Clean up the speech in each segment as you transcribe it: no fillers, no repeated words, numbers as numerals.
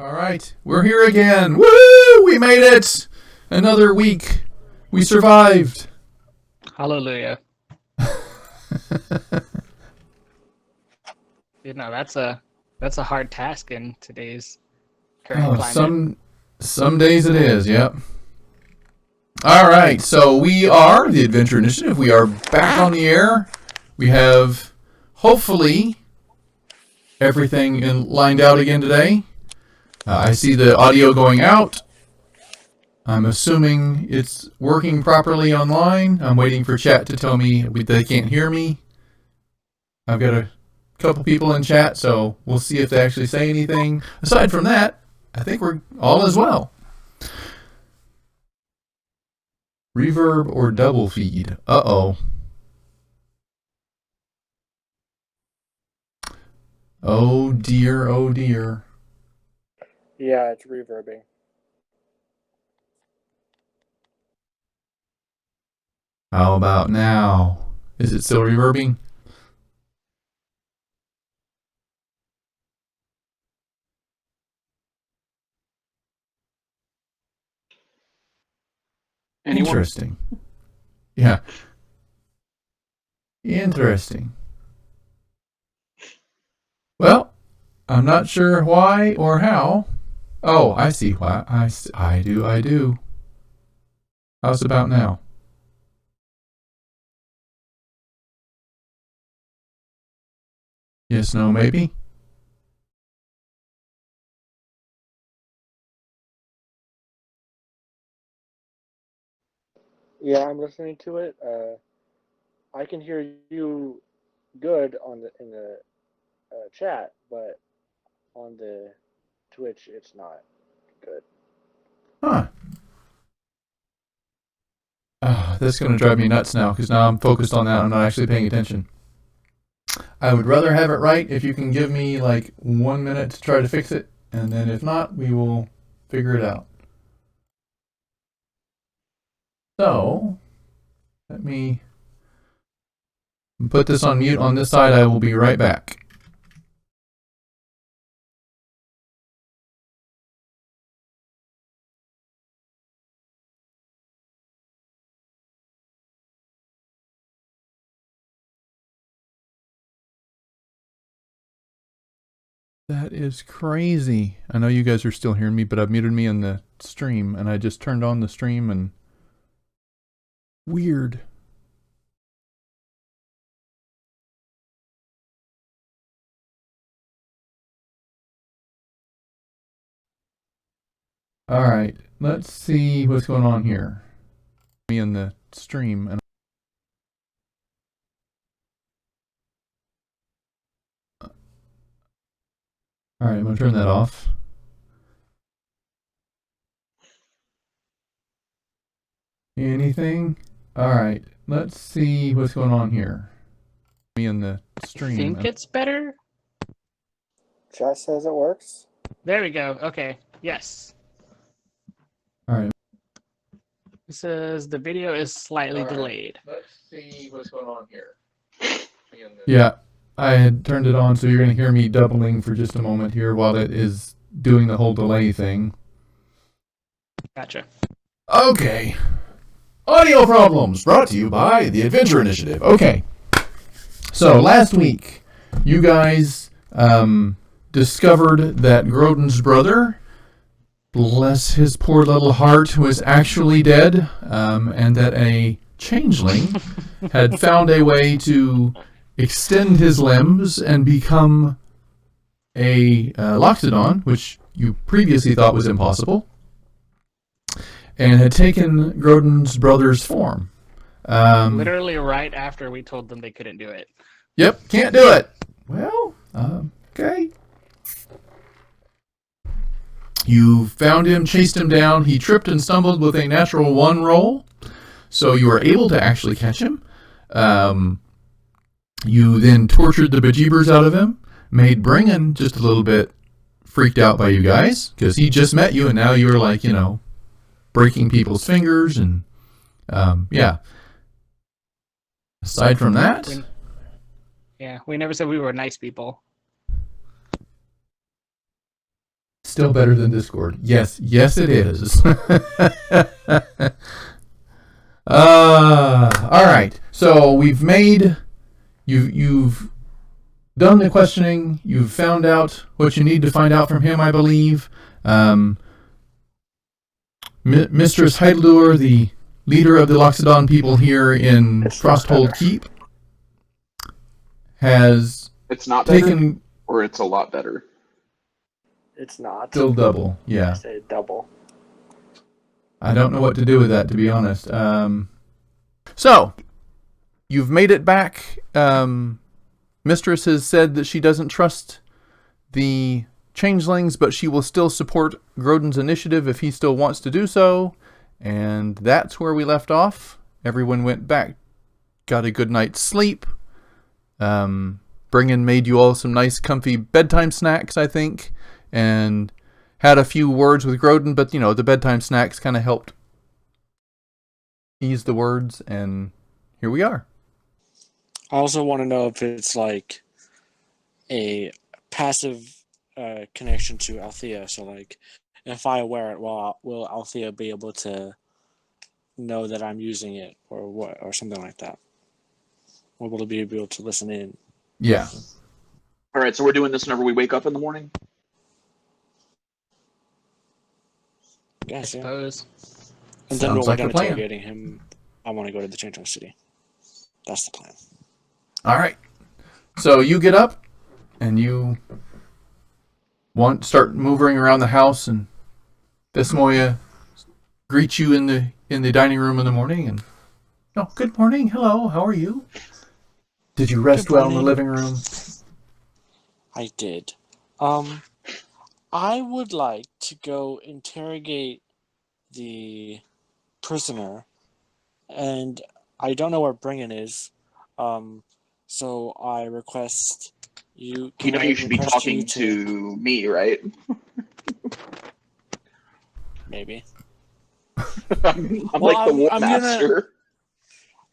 All right, we're here again. Woo! We made it! Another week. We survived. Hallelujah. That's a hard task in today's current climate. Some days it is, yep. All right, so we are the Adventure Initiative. We are back on the air. We have, hopefully, everything lined out again today. I see the audio going out. I'm assuming it's working properly online. I'm waiting for chat to tell me they can't hear me. I've got a couple people in chat, so we'll see if they actually say anything. Aside from that, I think we're all as well. Reverb or double feed? Uh-oh. Oh dear, oh dear. Yeah, it's reverbing. How about now? Is it still reverbing? Anyone? Interesting. Yeah. Interesting. Well, I'm not sure why or how. Oh, I see why. I do. How's about now? Yes, no, maybe? Yeah, I'm listening to it. I can hear you good in the chat, but on the Twitch, it's not good. Huh. Oh, that's going to drive me nuts now, because now I'm focused on that. I'm not actually paying attention. I would rather have it right if you can give me like 1 minute to try to fix it, and then if not, we will figure it out. So, let me put this on mute on this side. I will be right back. That is crazy. I know you guys are still hearing me, but I've muted me in the stream, and I just turned on the stream, and weird. All right, let's see what's going on here. Me in the stream, and all right, I'm gonna turn that off. Anything? All right, let's see what's going on here. Me in the stream. I think it's better. Chat says it works. There we go. Okay. Yes. All right. It says the video is slightly delayed. Let's see what's going on here. Yeah, I had turned it on, so you're going to hear me doubling for just a moment here while it is doing the whole delay thing. Gotcha. Okay. Audio problems brought to you by the Adventure Initiative. Okay. So last week, you guys discovered that Grodan's brother, bless his poor little heart, was actually dead, and that a changeling had found a way to extend his limbs and become a Loxodon, which you previously thought was impossible, and had taken Grodan's brother's form. Literally right after we told them they couldn't do it. Yep, can't do it. Well, okay. You found him, chased him down. He tripped and stumbled with a natural 1 roll, so you were able to actually catch him. You then tortured the bejeebers out of him, made Bringen just a little bit freaked out by you guys, because he just met you, and now you're like, breaking people's fingers, and yeah. Aside from that... we never said we were nice people. still better than Discord. Yes, it is. All right. So we've made you've done the questioning. You've found out what you need to find out from him, I believe. Mistress Heidelur, the leader of the Loxodon people here in Frosthold Keep, has It's not taken better, or it's a lot better. It's not. still double. I Yeah, say double. I don't know what to do with that, to be honest. So you've made it back. Mistress has said that she doesn't trust the changelings, but she will still support Grodan's initiative if he still wants to do so. And that's where we left off. Everyone went back, got a good night's sleep. Bringin made you all some nice comfy bedtime snacks, I think, and had a few words with Grodan, but the bedtime snacks kind of helped ease the words, and here we are. I also want to know if it's like a passive connection to Althea. So, like, if I wear it, will Althea be able to know that I'm using it, or what, or something like that? Or will it be able to listen in? Yeah. All right, so we're doing this whenever we wake up in the morning. I Yes, yeah. suppose. And then Sounds when like we're a done plan. interrogating him, I want to go to the Changeling City. That's the plan. All right. So you get up and you start moving around the house, and Desmoya greets you in the dining room in the morning, and good morning, hello, how are you? Did you rest Good well in the morning. living room? I did. I would like to go interrogate the prisoner, and I don't know where Bringen is. So I request you. You know, I you should be request talking you to me, right? maybe. I'm Well, like the war I'm master.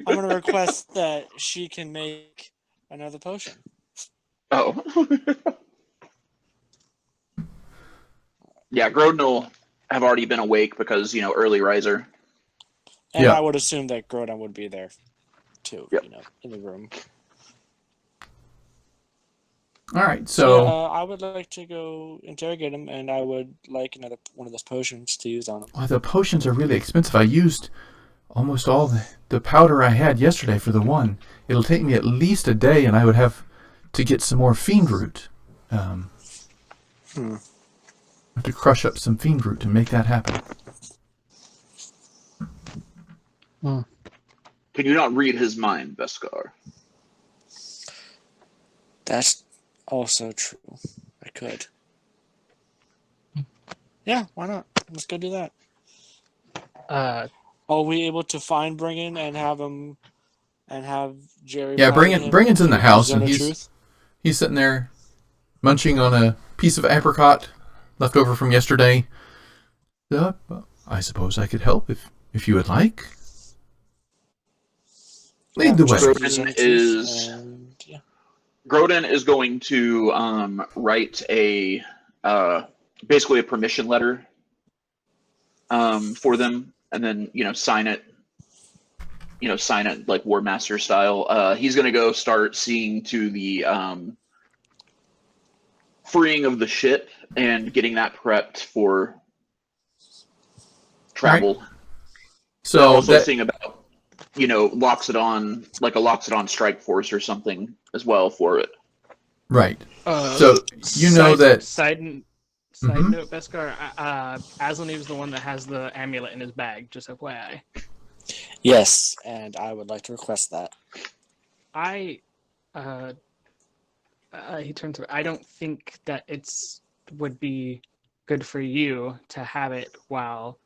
gonna request that she can make another potion. Oh. Yeah, Grodan will have already been awake because, early riser. And Yeah. I would assume that Grodan would be there too. Yep. In the room. All right, So so I would like to go interrogate him, and I would like another one of those potions to use on him. well, the potions are really expensive. I used almost all the powder I had yesterday for the one. It'll take me at least a day, and I would have to get some more fiend root. I have to crush up some fiend root to make that happen. Can you not read his mind, Beskar? That's also true. I could. Yeah, why not? Let's go do that. Are we able to find Bringen and have him and have Jerry? Yeah, pilot him Bringen's in the to house, Zone and of Truth? he's sitting there munching on a piece of apricot left over from yesterday. I suppose I could help if you would like. Lead the way. Grodan is going to write a basically a permission letter for them, and then sign it. Sign it like War Master style. He's going to go start seeing to the freeing of the ship and getting that prepped for travel. Right. So also seeing about Loxodon, like a Loxodon strike force or something as well for it. Right. So that. Side note, Beskar, Aslan was the one that has the amulet in his bag, just FYI. Yes, and I would like to request that. He turns to I don't think that would be good for you to have it while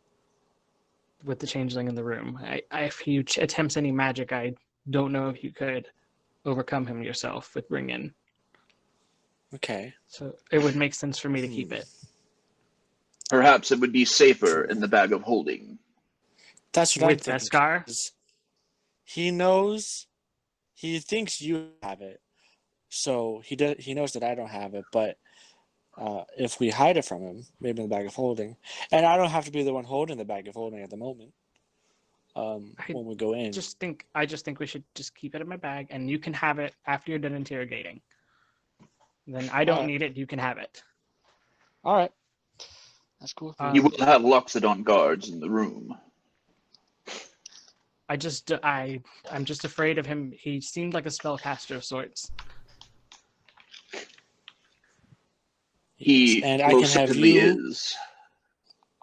with the changeling in the room. If he attempts any magic, I don't know if you could overcome him yourself with Bringen. Okay. So it would make sense for me to keep it. Perhaps it would be safer in the bag of holding. That's what with I'm thinking. Beskar? He thinks you have it. So he knows that I don't have it, but if we hide it from him, maybe in the bag of holding, and I don't have to be the one holding the bag of holding at the moment. When we go in, I just think we should just keep it in my bag, and you can have it after you're done interrogating. Then I don't need it. You can have it. all right, that's cool. You will have Loxodon guards in the room. I'm just afraid of him. He seemed like a spellcaster of sorts. He and I most can have certainly you. is.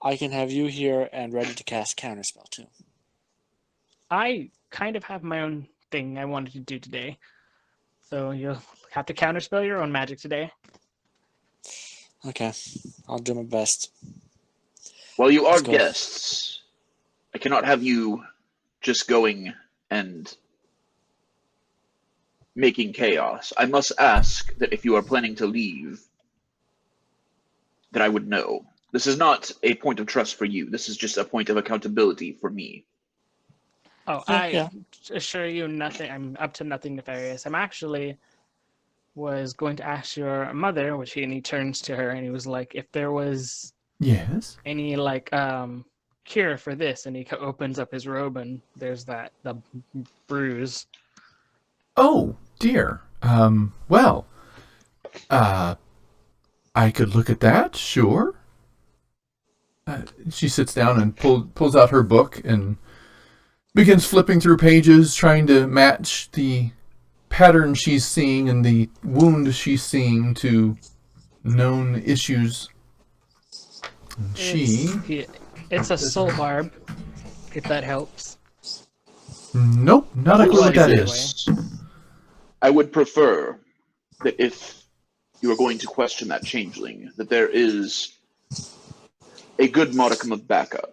I can have you here and ready to cast counterspell too. I kind of have my own thing I wanted to do today, so you'll have to counterspell your own magic today. Okay, I'll do my best. While you are Let's go. guests, I cannot have you just going and making chaos. I must ask that if you are planning to leave, that I would know. This is not a point of trust for you. This is just a point of accountability for me. Oh, Yeah. I assure you nothing. I'm up to nothing nefarious. I'm actually was going to ask your mother, which he turns to her and he was like, if there was Yes. any cure for this, and he opens up his robe and there's the bruise. Oh dear. Well. I could look at that. Sure. She sits down and pulls out her book and begins flipping through pages, trying to match the pattern she's seeing and the wound she's seeing to known issues. And It's a soul barb, if that helps. Nope, not a clue what that Anyway. is. I would prefer that if you are going to question that changeling, that there is a good modicum of backup,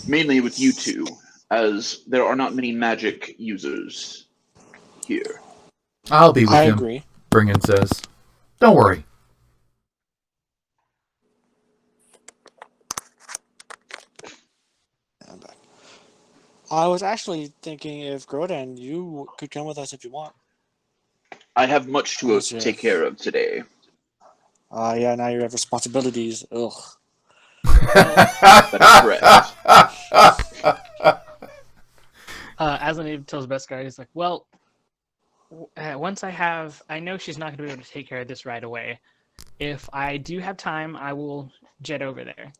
mainly with you two, as there are not many magic users here. I'll be with I him, agree. Bringen says. Don't worry. I'm back. I was actually thinking if Grodan, you could come with us if you want. I have much to Yes, yeah. take care of today. Yeah, now you have responsibilities. Ugh. That is correct. Aslan tells Beskar, he's like, well, once I know she's not going to be able to take care of this right away. If I do have time, I will jet over there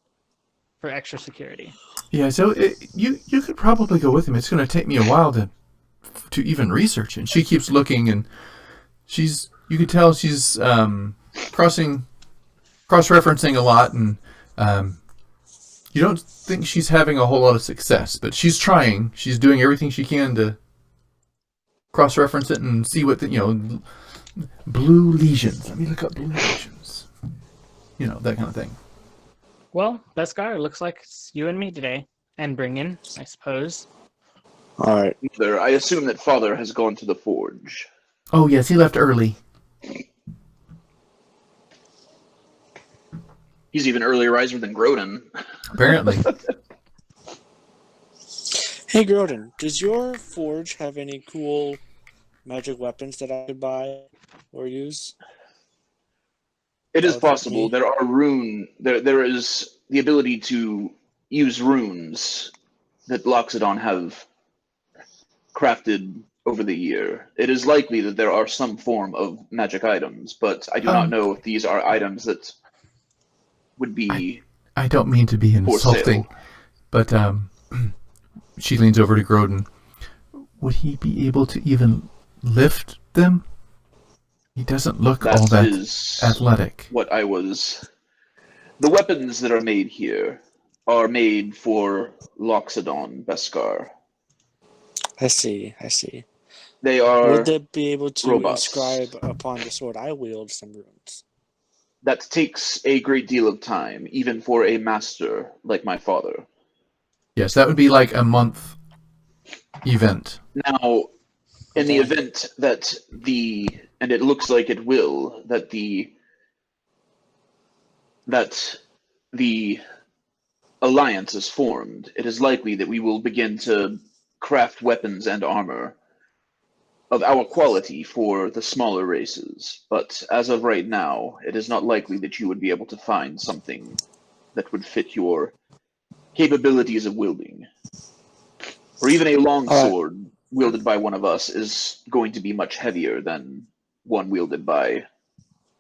for extra security. Yeah, so you could probably go with him. It's going to take me a while to even research it. And she keeps looking, and you can tell she's cross-referencing a lot, and you don't think she's having a whole lot of success, but she's trying. She's doing everything she can to cross-reference it and see what blue lesions. Let me look up blue lesions. That kind of thing. Well, Beskar, it looks like it's you and me today, and Bringen, I suppose. All right. Mother, I assume that father has gone to the forge. Oh yes, he left early. He's even earlier riser than Grodan. Apparently. Hey, Grodan, does your forge have any cool magic weapons that I could buy or use? It is would help possible. me. There are there is the ability to use runes that Loxodon have crafted over the year. It is likely that there are some form of magic items, but I do not know if these are items that would be I don't mean to be for sale. insulting, but she leans over to Grodan. Would he be able to even lift them? He doesn't look all that athletic. What I was. The weapons that are made here are made for Loxodon, Beskar. I see. They are Would they be able to robust. inscribe upon the sword I wield some runes? That takes a great deal of time, even for a master like my father. Yes, that would be like a month event. Now, in the event that and it looks like it will, that the alliance is formed, it is likely that we will begin to craft weapons and armor of our quality for the smaller races, but as of right now, it is not likely that you would be able to find something that would fit your capabilities of wielding. Or even a longsword wielded by one of us is going to be much heavier than one wielded by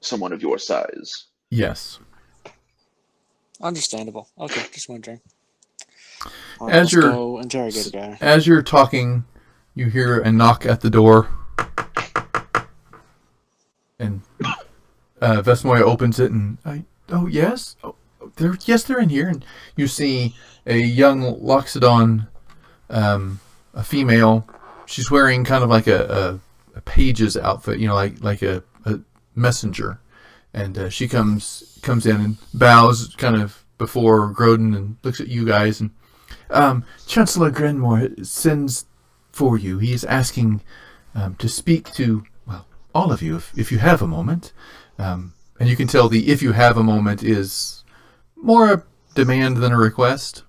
someone of your size. Yes. Understandable. Okay, just wondering. As Let's you're go interrogate the guy. as you're talking, you hear a knock at the door, and Vesmoya opens it, and oh yes, they're in here, and you see a young Loxodon, a female. She's wearing kind of like a page's outfit, like a messenger, and she comes in and bows kind of before Grodan and looks at you guys, and Chancellor Grenmore sends for you. He is asking to speak to, well, all of you, if you have a moment. And you can tell the "if you have a moment" is more a demand than a request.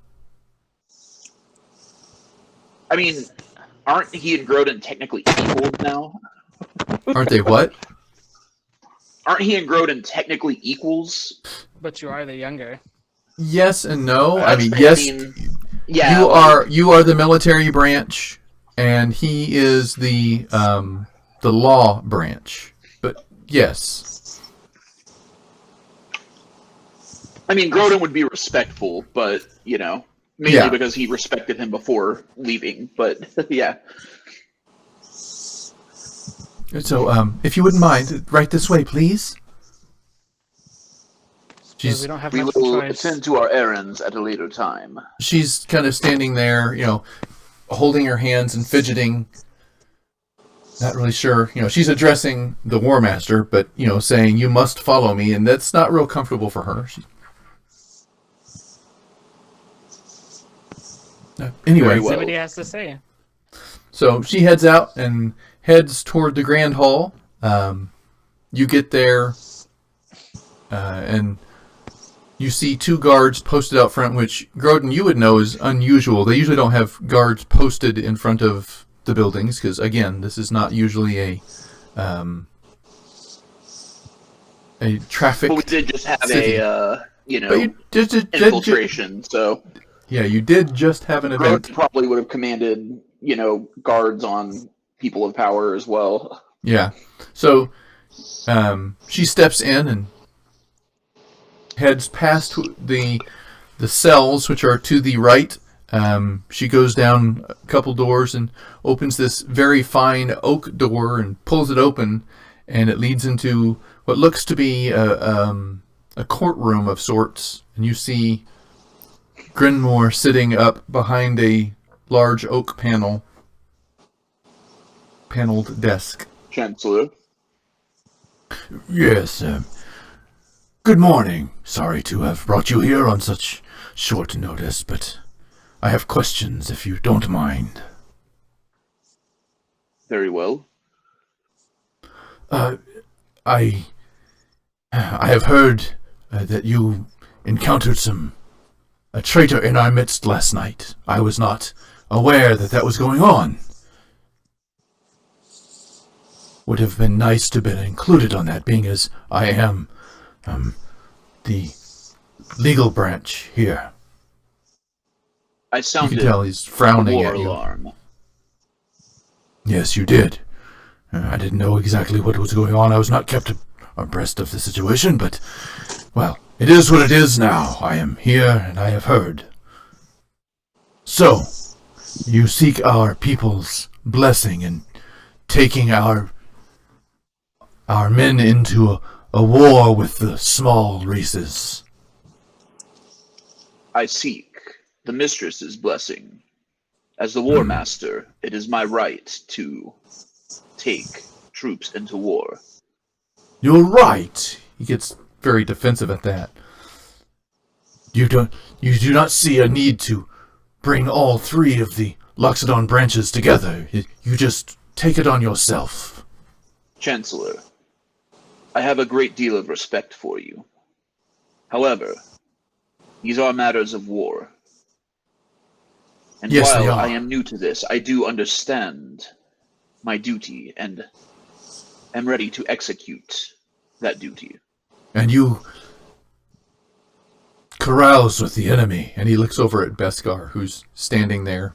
I mean, aren't he and Grodan technically equal now? Aren't they what? Aren't he and Grodan technically equals? But you are the younger. Yes and no. I mean, I yes, mean, yeah, you are the military branch, and he is the law branch. But yes. I mean, Grodan would be respectful, but, mainly because he respected him before leaving, but, yeah. So, if you wouldn't mind, right this way, please. We don't have We much will choice. attend to our errands at a later time. She's kind of standing there, holding her hands and fidgeting. Not really sure. She's addressing the War Master, but, saying, "You must follow me," and that's not real comfortable for her. Anyway. See what he has to say. So she heads out and heads toward the Grand Hall. You get there, and you see two guards posted out front, which, Grodan, you would know is unusual. They usually don't have guards posted in front of the buildings, because, again, this is not usually a traffic. But we did just have city. Infiltration, so... Yeah, you did just have an event. Grodan probably would have commanded, guards on people of power as well. Yeah. So, she steps in and heads past the cells, which are to the right. She goes down a couple doors and opens this very fine oak door and pulls it open, and it leads into what looks to be a courtroom of sorts. And you see Grenmore sitting up behind a large oak paneled desk. Chancellor. Yes, good morning. Sorry to have brought you here on such short notice, but I have questions if you don't mind. Very well. I have heard that you encountered a traitor in our midst last night. I was not aware that was going on. Would have been nice to have been included on that, being as I am the legal branch here. I You sounded can tell he's frowning war at you. alarm. Yes, you did. I didn't know exactly what was going on. I was not kept abreast of the situation, but, well, it is what it is now. I am here, and I have heard. So, you seek our people's blessing in taking our men into a war with the small races. I seek the mistress's blessing. As the war master, it is my right to take troops into war. You're right. He gets very defensive at that. You do not see a need to bring all three of the Loxodon branches together. You just take it on yourself. Chancellor, I have a great deal of respect for you. However, these are matters of war. And Yes, they while are. I am new to this, I do understand my duty and am ready to execute that duty. And you carouse with the enemy. And he looks over at Beskar, who's standing there.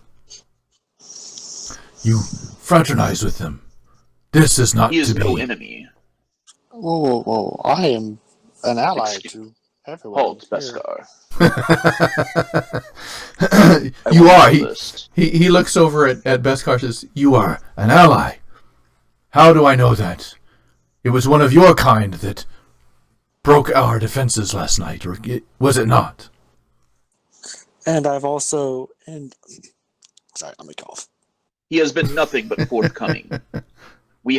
You fraternize with them. This is not He is to no be. enemy. Whoa, whoa, whoa! I am an ally Excuse- to everyone. Halt, here. Beskar. You want are. to know this. He looks over at Beskar and says, You are an ally. How do I know that? It was one of your kind that broke our defenses last night, or was it not? And I've also sorry, let me cough. He has been nothing but forthcoming. We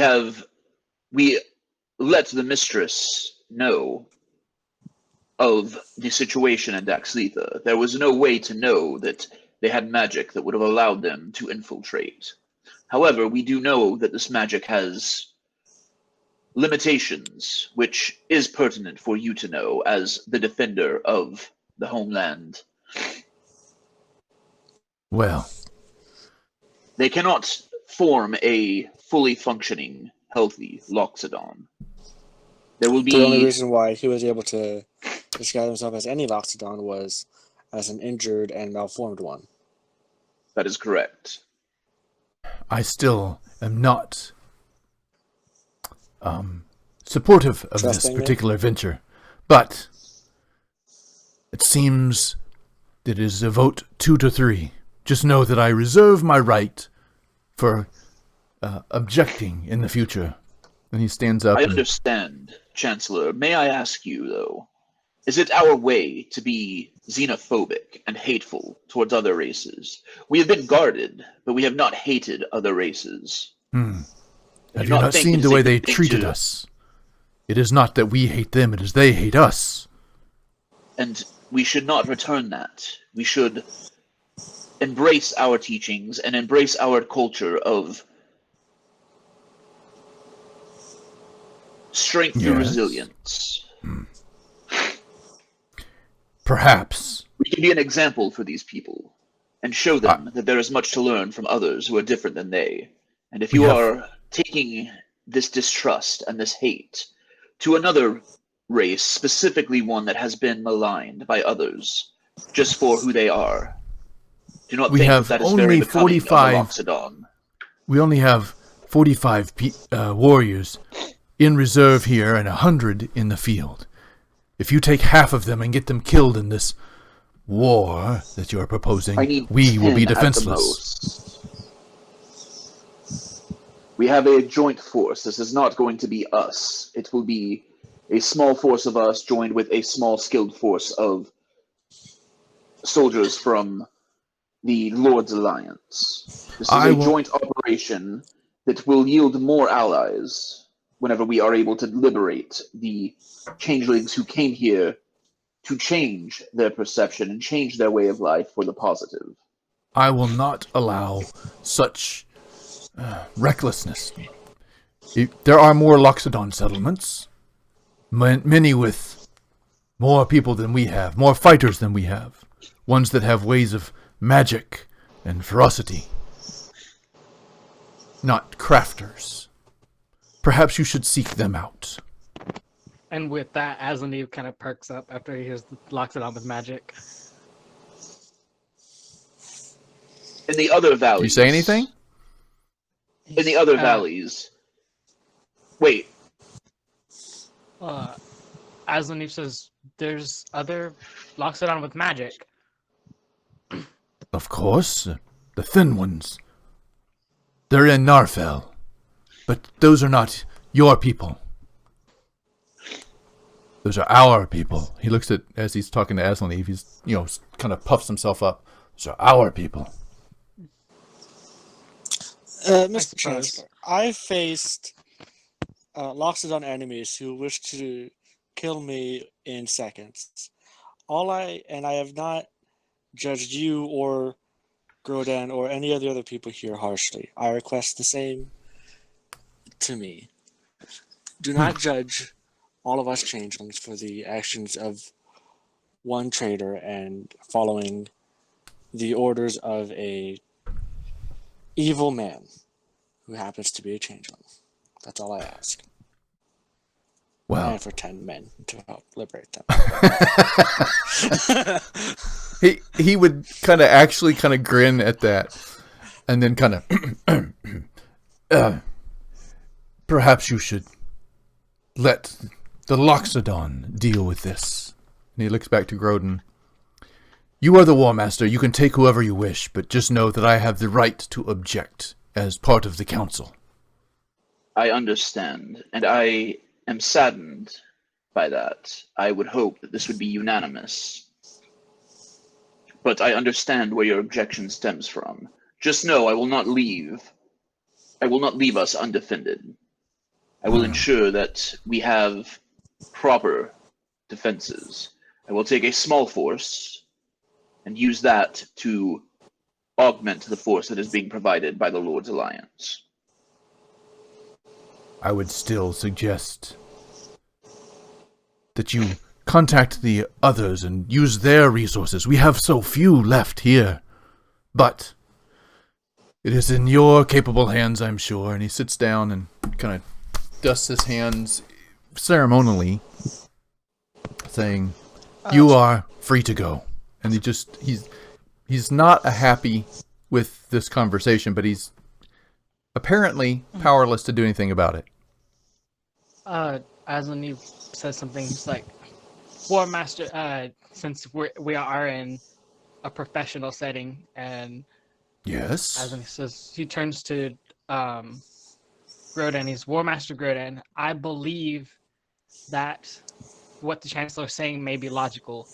let the mistress know of the situation in Daxletha. There was no way to know that they had magic that would have allowed them to infiltrate. However, we do know that this magic has limitations, which is pertinent for you to know as the defender of the homeland. Well, They cannot form a fully functioning, healthy Loxodon. There will be... The only reason why he was able to disguise himself as any Loxodon was as an injured and malformed one. That is correct. I still am not supportive of this Trusting me? particular venture, but it seems that it is a vote 2-3. Just know that I reserve my right for objecting in the future. and he stands up. I and- understand, Chancellor. May I ask you, though, is it our way to be xenophobic and hateful towards other races? We have been guarded, but we have not hated other races. Have do you not not think seen it the is way a they good thing treated to- us? It is not that we hate them, it is they hate us. And we should not return that. We should embrace our teachings and embrace our culture of strength through Yes. resilience. Perhaps. We can be an example for these people and show them that there is much to learn from others who are different than they. And if you We have- are taking this distrust and this hate to another race, specifically one that has been maligned by others, just for who they are, do not We think have that is only very becoming of the 45 Loxodon. We only have 45 warriors in reserve here and 100 in the field. If you take half of them and get them killed in this war that you are proposing, I need we will 10 be at the defenseless. most. We have a joint force. This is not going to be us. It will be a small force of us joined with a small skilled force of soldiers from the Lord's Alliance. This is a joint operation that will yield more allies whenever we are able to liberate the changelings who came here to change their perception and change their way of life for the positive. I will not allow such recklessness. There are more Loxodon settlements, many with more people than we have, more fighters than we have, ones that have ways of magic and ferocity. Not crafters. Perhaps you should seek them out. And with that, Azaniv kind of perks up after he locks it on with magic. In the other valleys... Do you say anything? In the other valleys... Wait, Azaniv says, there's other locks it on with magic. Of course, the thin ones. They're in Narfell. But those are not your people. Those are our people. He looks at, as he's talking to Aslan, he's, kind of puffs himself up. Those are our people. Mr. suppose. Chancellor, I faced Loxodon enemies who wish to kill me in seconds. I have not judged you or Grodan or any of the other people here harshly. I request the same to me. Do not judge all of us changelings for the actions of one traitor and following the orders of a evil man who happens to be a changeling. That's all I ask. Well, And for 10 men to help liberate them. he would kind of grin at that, and then kind of perhaps you should let the Loxodon deal with this. And he looks back to Grodan. You are the War Master. You can take whoever you wish, but just know that I have the right to object as part of the council. I understand, and I am saddened by that. I would hope that this would be unanimous. But I understand where your objection stems from. Just know I will not leave. I will not leave us undefended. I will ensure that we have proper defenses. I will take a small force and use that to augment the force that is being provided by the Lord's Alliance. I would still suggest that you contact the others and use their resources. We have so few left here. But it is in your capable hands, I'm sure. And he sits down and kind of dusts his hands ceremonially, saying, you are free to go. And he's not happy with this conversation, but he's apparently powerless to do anything about it. Aslan says something just like, War Master, since we are in a professional setting, and Yes? Aslan says, he turns to Grodan, he's War Master Grodan. I believe that what the Chancellor is saying may be logical.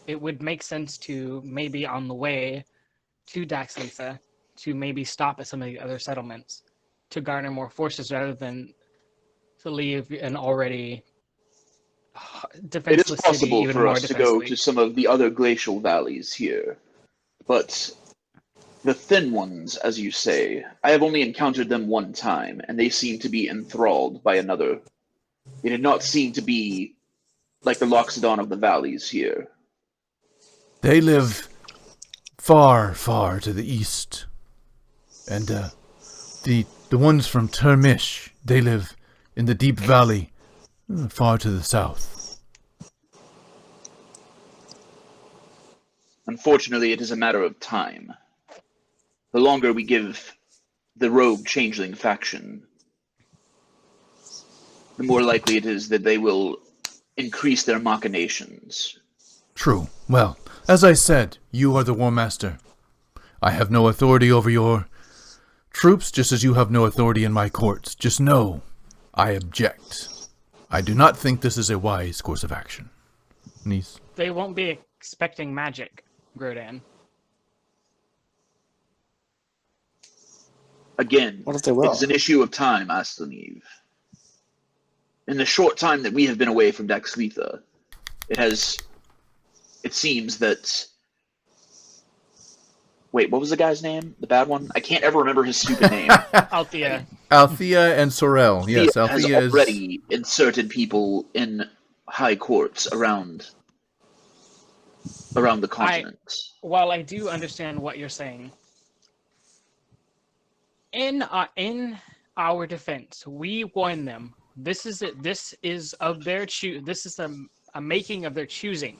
It would make sense to maybe on the way to Daxlitha to maybe stop at some of the other settlements to garner more forces rather than to leave an already defenseless It is possible city even for more us to go defensively. to some of the other glacial valleys here, but the thin ones, as you say, I have only encountered them one time, and they seem to be enthralled by another. They did not seem to be like the Loxodon of the valleys here. They live far, far to the east. And the ones from Termish, they live in the deep valley, far to the south. Unfortunately, it is a matter of time. The longer we give the rogue changeling faction, the more likely it is that they will increase their machinations. True. Well, as I said, you are the War Master. I have no authority over your troops, just as you have no authority in my courts. Just know, I object. I do not think this is a wise course of action. Niece. They won't be expecting magic, Grodan. Again, What if they will? it is an issue of time, Aslaneve. In the short time that we have been away from Daxlitha, it seems that... Wait, what was the guy's name? The bad one? I can't ever remember his stupid name. Althea. Althea and Sorel. Yes, Althea has Althea is... already inserted people in high courts around the continent. While I do understand what you're saying, in our defense, we warn them. This is it. This is of their This is a making of their choosing.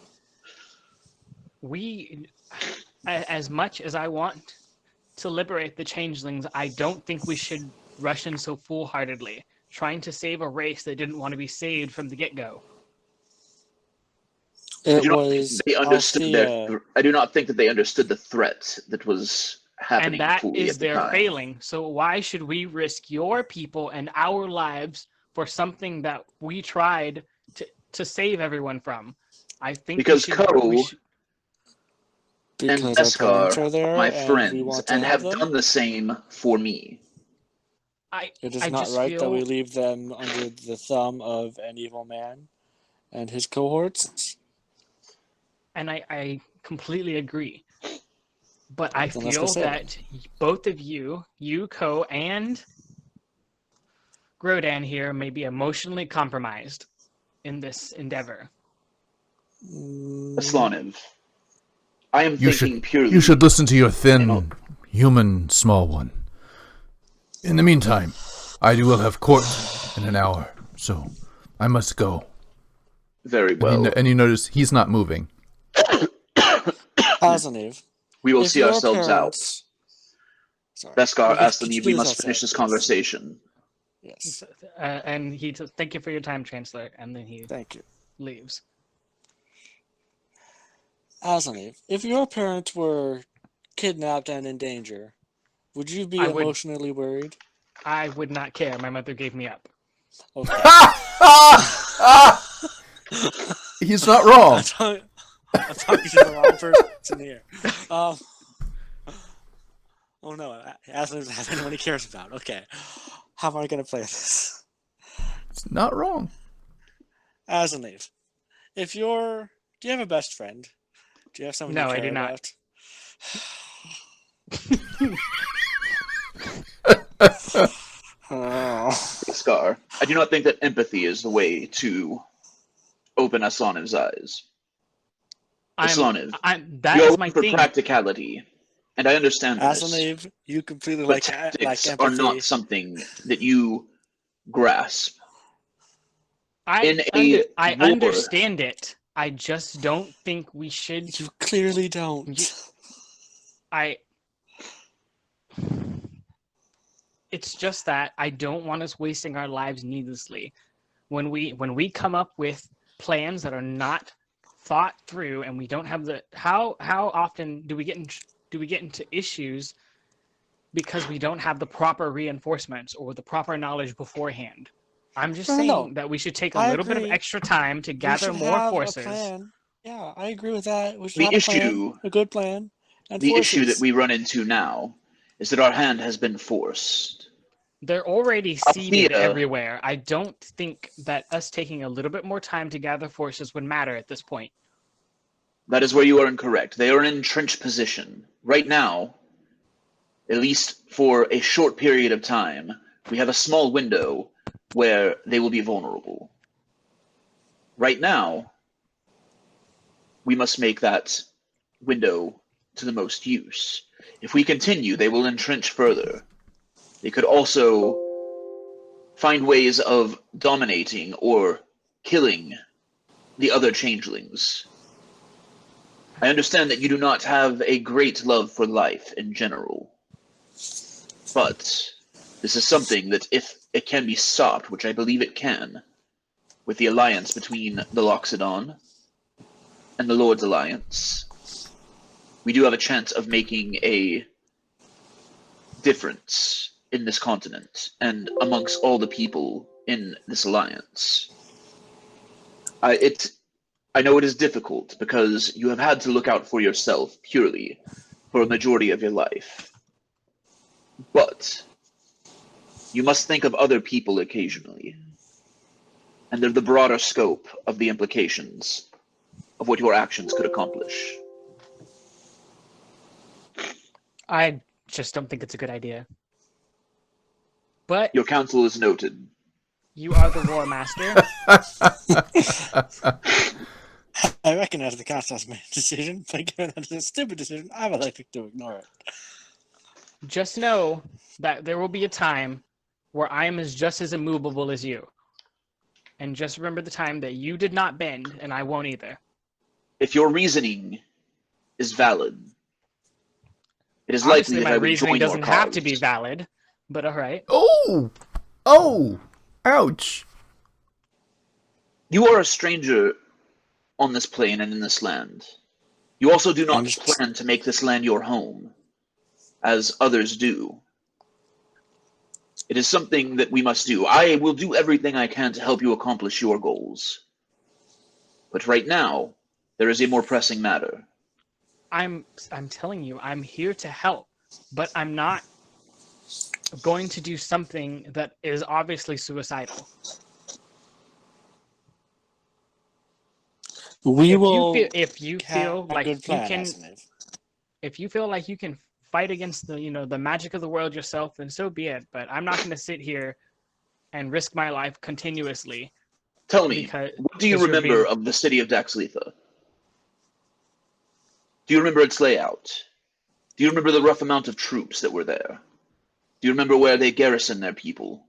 We, as much as I want to liberate the changelings, I don't think we should rush in so foolhardily, trying to save a race that didn't want to be saved from the get-go. It was Althea. I do not think that they understood the threat that was happening. And that fully is at the their time. failing. So why should we risk your people and our lives for something that we tried to save everyone from? I think Because Because and our Beskar parents are are there, my and we friends want to and have them. done the same for me. It is I not just right feel, that we leave them under the thumb of an evil man and his cohorts. and I completely agree. But I Then let's go feel save that both of you, Ko, and Grodan here, may be emotionally compromised in this endeavor. Aslanev, I am You thinking purely. You should listen to your thin, human, small one. In the meantime, I will have court in an hour, so I must go. Very well. And you notice he's not moving. Asaniv, We will if see your ourselves out. parents... Sorry. Beskar, Could Asaniv, you we please must not finish say this it, conversation. Yes. And he says, "Thank you for your time, Chancellor," and then he Thank you. leaves. Asaniv, if your parents were kidnapped and in danger, would you be I would- emotionally worried? I would not care. My mother gave me up. Okay. He's not wrong. I'm talking to the wrong person here. Oh no, Aslan doesn't have anyone he cares about. Okay. How am I going to play this? It's not wrong. Asaniv, if you're... Do you have a best friend? Do you have someone No, you I care do not. about? Oh. Beskar, I do not think that empathy is the way to open Aslaniv's eyes. Aslaniv, That you are is my looking for thing. practicality, and I understand this. Asaniv, you completely But like tactics empathy. are not something that you grasp. I war, understand it. I just don't think we should. You clearly don't. It's just that I don't want us wasting our lives needlessly. When we come up with plans that are not thought through, and we don't have the how often do we get into issues because we don't have the proper reinforcements or the proper knowledge beforehand. I'm just saying that we should take a little bit of extra time to gather more forces. A plan. Yeah, I agree with that. We should The have issue, a good plan, and the forces. issue that we run into now is that our hand has been forced. They're already seeded everywhere. I don't think that us taking a little bit more time to gather forces would matter at this point. That is where you are incorrect. They are in entrenched position. Right now, at least for a short period of time, we have a small window where they will be vulnerable. Right now, we must make that window to the most use. If we continue, they will entrench further. They could also find ways of dominating or killing the other changelings. I understand that you do not have a great love for life in general, but this is something that if it can be stopped, which I believe it can, with the alliance between the Loxodon and the Lord's Alliance, we do have a chance of making a difference in this continent and amongst all the people in this alliance. I know it is difficult because you have had to look out for yourself purely for a majority of your life. But you must think of other people occasionally and of the broader scope of the implications of what your actions could accomplish. I just don't think it's a good idea. But your counsel is noted. You are the War Master. I recognize the council's made a decision, but given that it's a stupid decision, I would like to ignore it. Just know that there will be a time where I am just as immovable as you. And just remember the time that you did not bend, and I won't either. If your reasoning is valid, it is Obviously, likely that my I would reasoning join your doesn't have to cause. be valid, but all right. Oh! Ouch! You are a stranger on this plane and in this land. You also do not plan to make this land your home, as others do. It is something that we must do. I will do everything I can to help you accomplish your goals. But right now, there is a more pressing matter. I'm telling you, I'm here to help, but I'm not going to do something that is obviously suicidal. If you feel like you can fight against the magic of the world yourself, then so be it. But I'm not going to sit here and risk my life continuously. Tell me, what do you remember of the city of Daxletha? Do you remember its layout? Do you remember the rough amount of troops that were there? Do you remember where they garrison their people?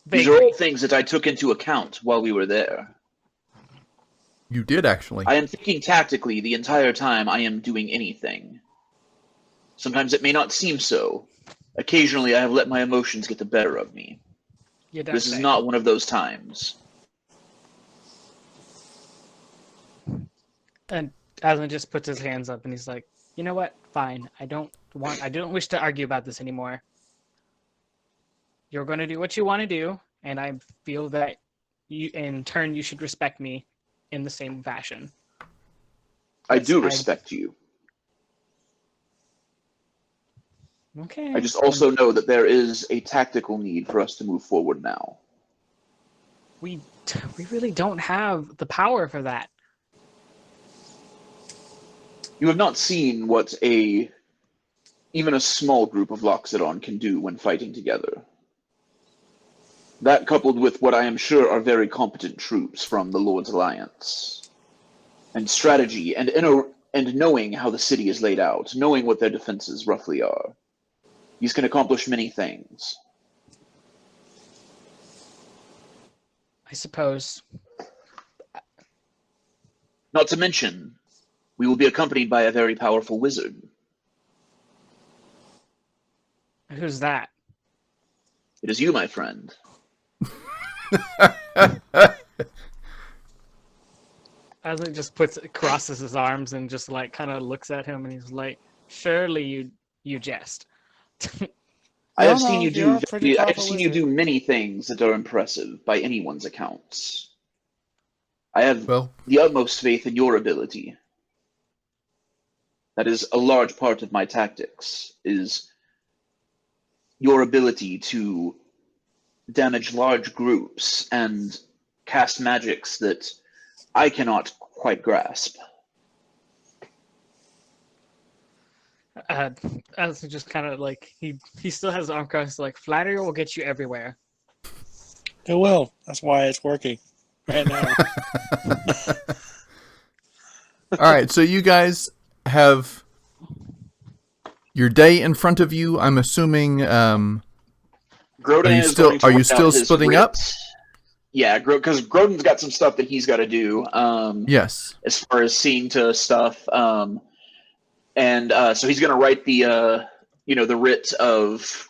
These are all things that I took into account while we were there. You did, actually. I am thinking tactically the entire time I am doing anything. Sometimes it may not seem so. Occasionally I have let my emotions get the better of me. You don't This is say. not one of those times. And Aslan just puts his hands up and he's like, you know what? Fine. I don't wish to argue about this anymore. You're going to do what you want to do, and I feel that you, in turn, you should respect me in the same fashion. I do respect you. Okay. I just also know that there is a tactical need for us to move forward now. We really don't have the power for that. You have not seen what even a small group of Loxodon can do when fighting together. That, coupled with what I am sure are very competent troops from the Lord's Alliance, and strategy, and knowing how the city is laid out, knowing what their defenses roughly are, these can accomplish many things. I suppose. Not to mention, we will be accompanied by a very powerful wizard. Who's that? It is you, my friend. Aslan just crosses his arms and just like kind of looks at him and he's like, surely you jest. I have seen you do many things that are impressive by anyone's accounts. I have the utmost faith in your ability. That is a large part of my tactics, is your ability to damage large groups and cast magics that I cannot quite grasp. As just kind of like he still has his arm crossed, like flattery will get you everywhere. It will. That's why it's working right now. All right, so you guys have your day in front of you. I'm assuming. Grodan are you still splitting up? Yeah, because Grodan's got some stuff that he's got to do. Yes. As far as seeing to stuff, and so he's going to write the the writ of,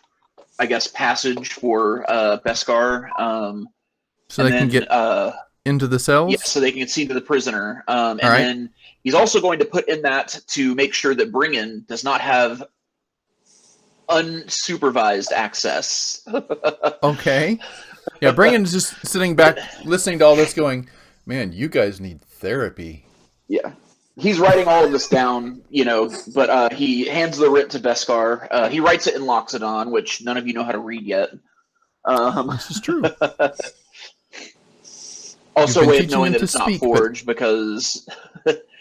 I guess, passage for Beskar. So they can get into the cells? Yes, so they can see to the prisoner. And then he's also going to put in that to make sure that Bringen does not have unsupervised access. Okay. Yeah, Bringen's just sitting back, listening to all this, going, man, you guys need therapy. Yeah. He's writing all of this down, but he hands the writ to Beskar. He writes it in Loxodon, which none of you know how to read yet. This is true. Also, a way of knowing that it's not forged, because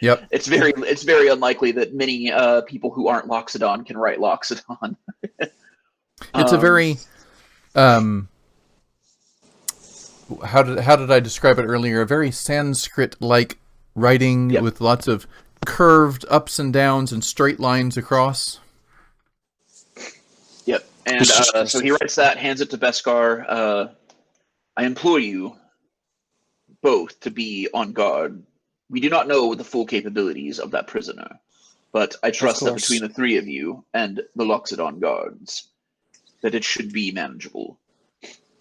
yep, it's very unlikely that many people who aren't Loxodon can write Loxodon. It's a very how did I describe it earlier? A very Sanskrit-like writing with lots of curved ups and downs and straight lines across. Yep, and so he writes that, hands it to Beskar. I implore you both to be on guard. We do not know the full capabilities of that prisoner, but I trust that between the three of you and the Loxodon guards, that it should be manageable.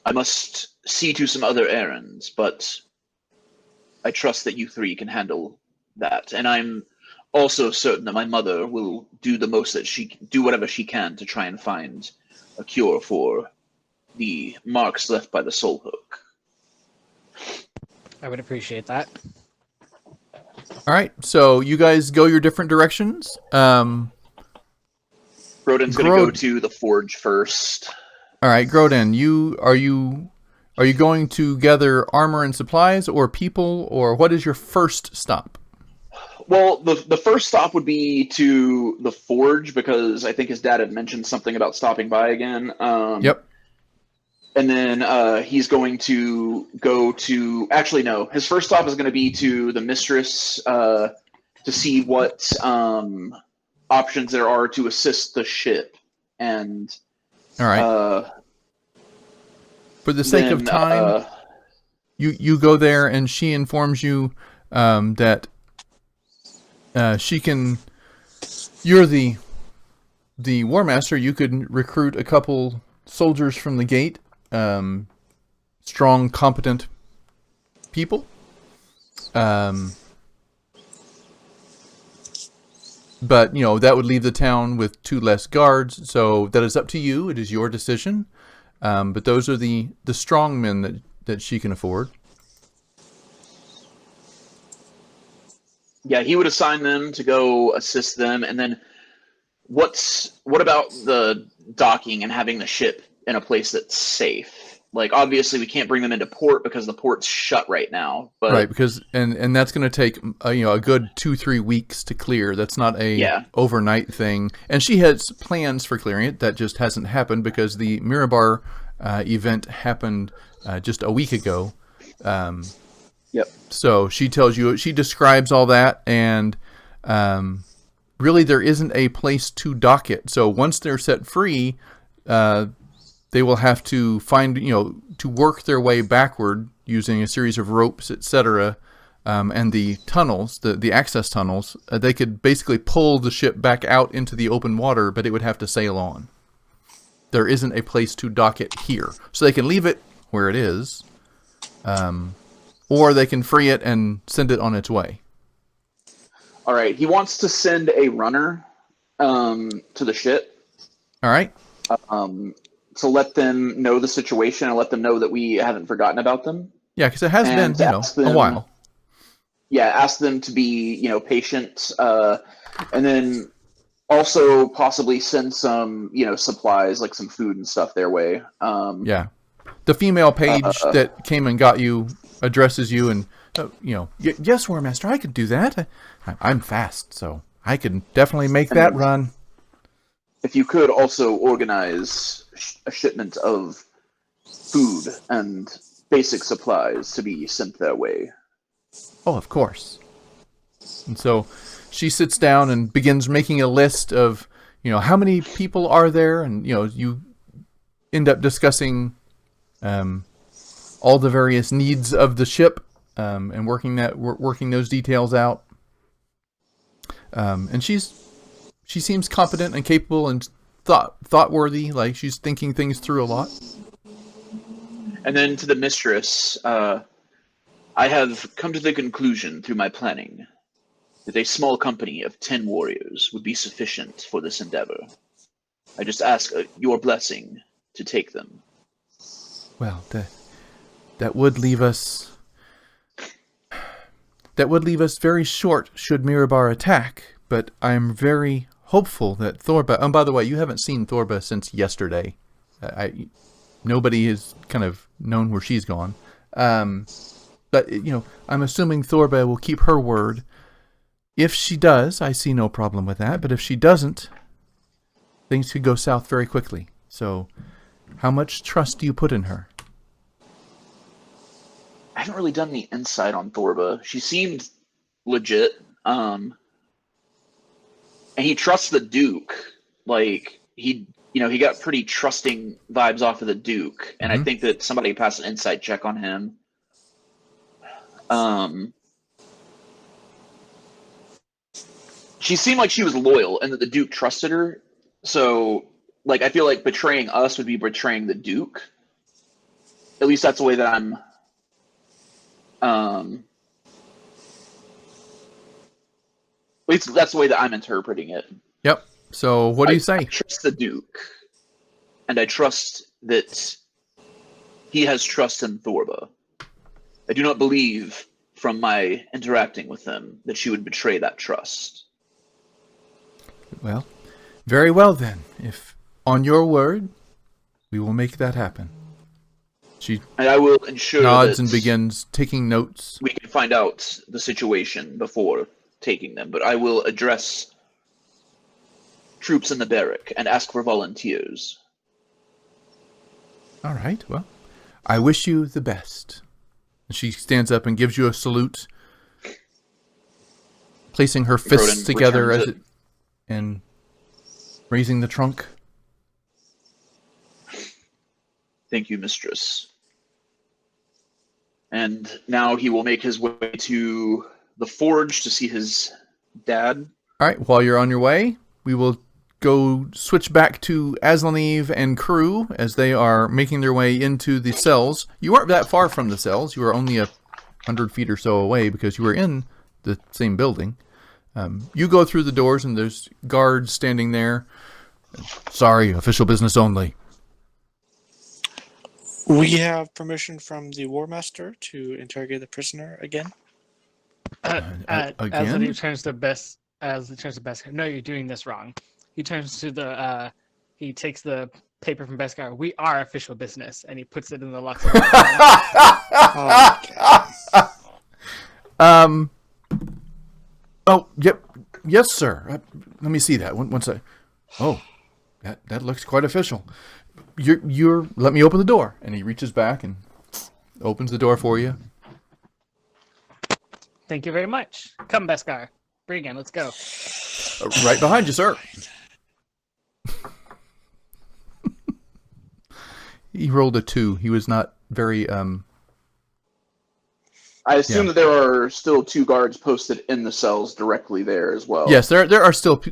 I must see to some other errands, but I trust that you three can handle that. And I'm also certain that my mother will do the most that she can, do whatever she can to try and find a cure for the marks left by the soul hook. I would appreciate that. All right, so you guys go your different directions. Grodan's going to go to the forge first. All right, Grodan, are you going to gather armor and supplies, or people, or what is your first stop? Well, the first stop would be to the forge, because I think his dad had mentioned something about stopping by again. Yep. And then he's going to go to... Actually, no. His first stop is going to be to the mistress to see what options there are to assist the ship and All right. For the sake of time, you go there, and she informs you that she can. You're the War Master. You could recruit a couple soldiers from the gate, strong, competent people. But that would leave the town with 2 less guards. So that is up to you. It is your decision. But those are the strong men that she can afford. Yeah, he would assign them to go assist them, and then what about the docking and having the ship in a place that's safe? Like, obviously, we can't bring them into port because the port's shut right now. But right, because and that's going to take a good 2-3 weeks to clear. That's not a overnight thing. And she has plans for clearing it. That just hasn't happened because the Mirabar event happened just a week ago. Yep. So she describes all that, and really there isn't a place to dock it. So once they're set free, they will have to find, to work their way backward using a series of ropes, etc. And the tunnels, the access tunnels, they could basically pull the ship back out into the open water, but it would have to sail on. There isn't a place to dock it here. So they can leave it where it is, or they can free it and send it on its way. All right. He wants to send a runner to the ship. All right. To let them know the situation and let them know that we haven't forgotten about them. Yeah, because it has been, a while. Yeah, ask them to be, patient, and then also possibly send some, supplies, like some food and stuff their way. Yeah. The female page that came and got you addresses you and, yes, War Master, I could do that. I'm fast, so I can definitely make that run. If you could also organize a shipment of food and basic supplies to be sent their way. Oh, of course. And so she sits down and begins making a list of, how many people are there, and, you end up discussing all the various needs of the ship and working those details out. And she seems competent and capable and thought-worthy, like she's thinking things through a lot. And then to the mistress, I have come to the conclusion through my planning that a small company of 10 warriors would be sufficient for this endeavor. I just ask your blessing to take them. Well, that would leave us very short should Mirabar attack, but I'm very hopeful that Thorba... And by the way, you haven't seen Thorba since yesterday. Nobody has kind of known where she's gone. But, I'm assuming Thorba will keep her word. If she does, I see no problem with that. But if she doesn't, things could go south very quickly. So, how much trust do you put in her? I haven't really done the insight on Thorba. She seemed legit. And he trusts the Duke. Like, he got pretty trusting vibes off of the Duke. And I think that somebody passed an insight check on him. She seemed like she was loyal and that the Duke trusted her. So, like, I feel like betraying us would be betraying the Duke. At least that's the way that I'm... at least that's the way that I'm interpreting it. Yep. So what do you say? I trust the Duke. And I trust that he has trust in Thorba. I do not believe from my interacting with them that she would betray that trust. Well, very well then. If on your word, we will make that happen. She and I will ensure nods that and begins taking notes. We can find out the situation before taking them, but I will address troops in the barrack and ask for volunteers. All right, well, I wish you the best. She stands up and gives you a salute, placing her fists together and raising the trunk. Thank you, mistress. And now he will make his way to the forge to see his dad. All right, while you're on your way, we will go switch back to Aslaneve and crew as they are making their way into the cells. You weren't that far from the cells. You were only 100 feet or so away because you were in the same building. You go through the doors and there's guards standing there. Sorry, official business only. We have permission from the War Master to interrogate the prisoner again. As he turns to Beskar. No, you're doing this wrong. He turns to the. He takes the paper from Beskar. We are official business, and he puts it in the locker. Oh, yep, yes, sir. Let me see that. One sec. Oh, that looks quite official. You're. Let me open the door. And he reaches back and opens the door for you. Thank you very much. Come, Beskar. Bregan, let's go. Right behind you, sir. He rolled a 2. He was not very. I assume that there are still 2 guards posted in the cells directly there as well. Yes, there are still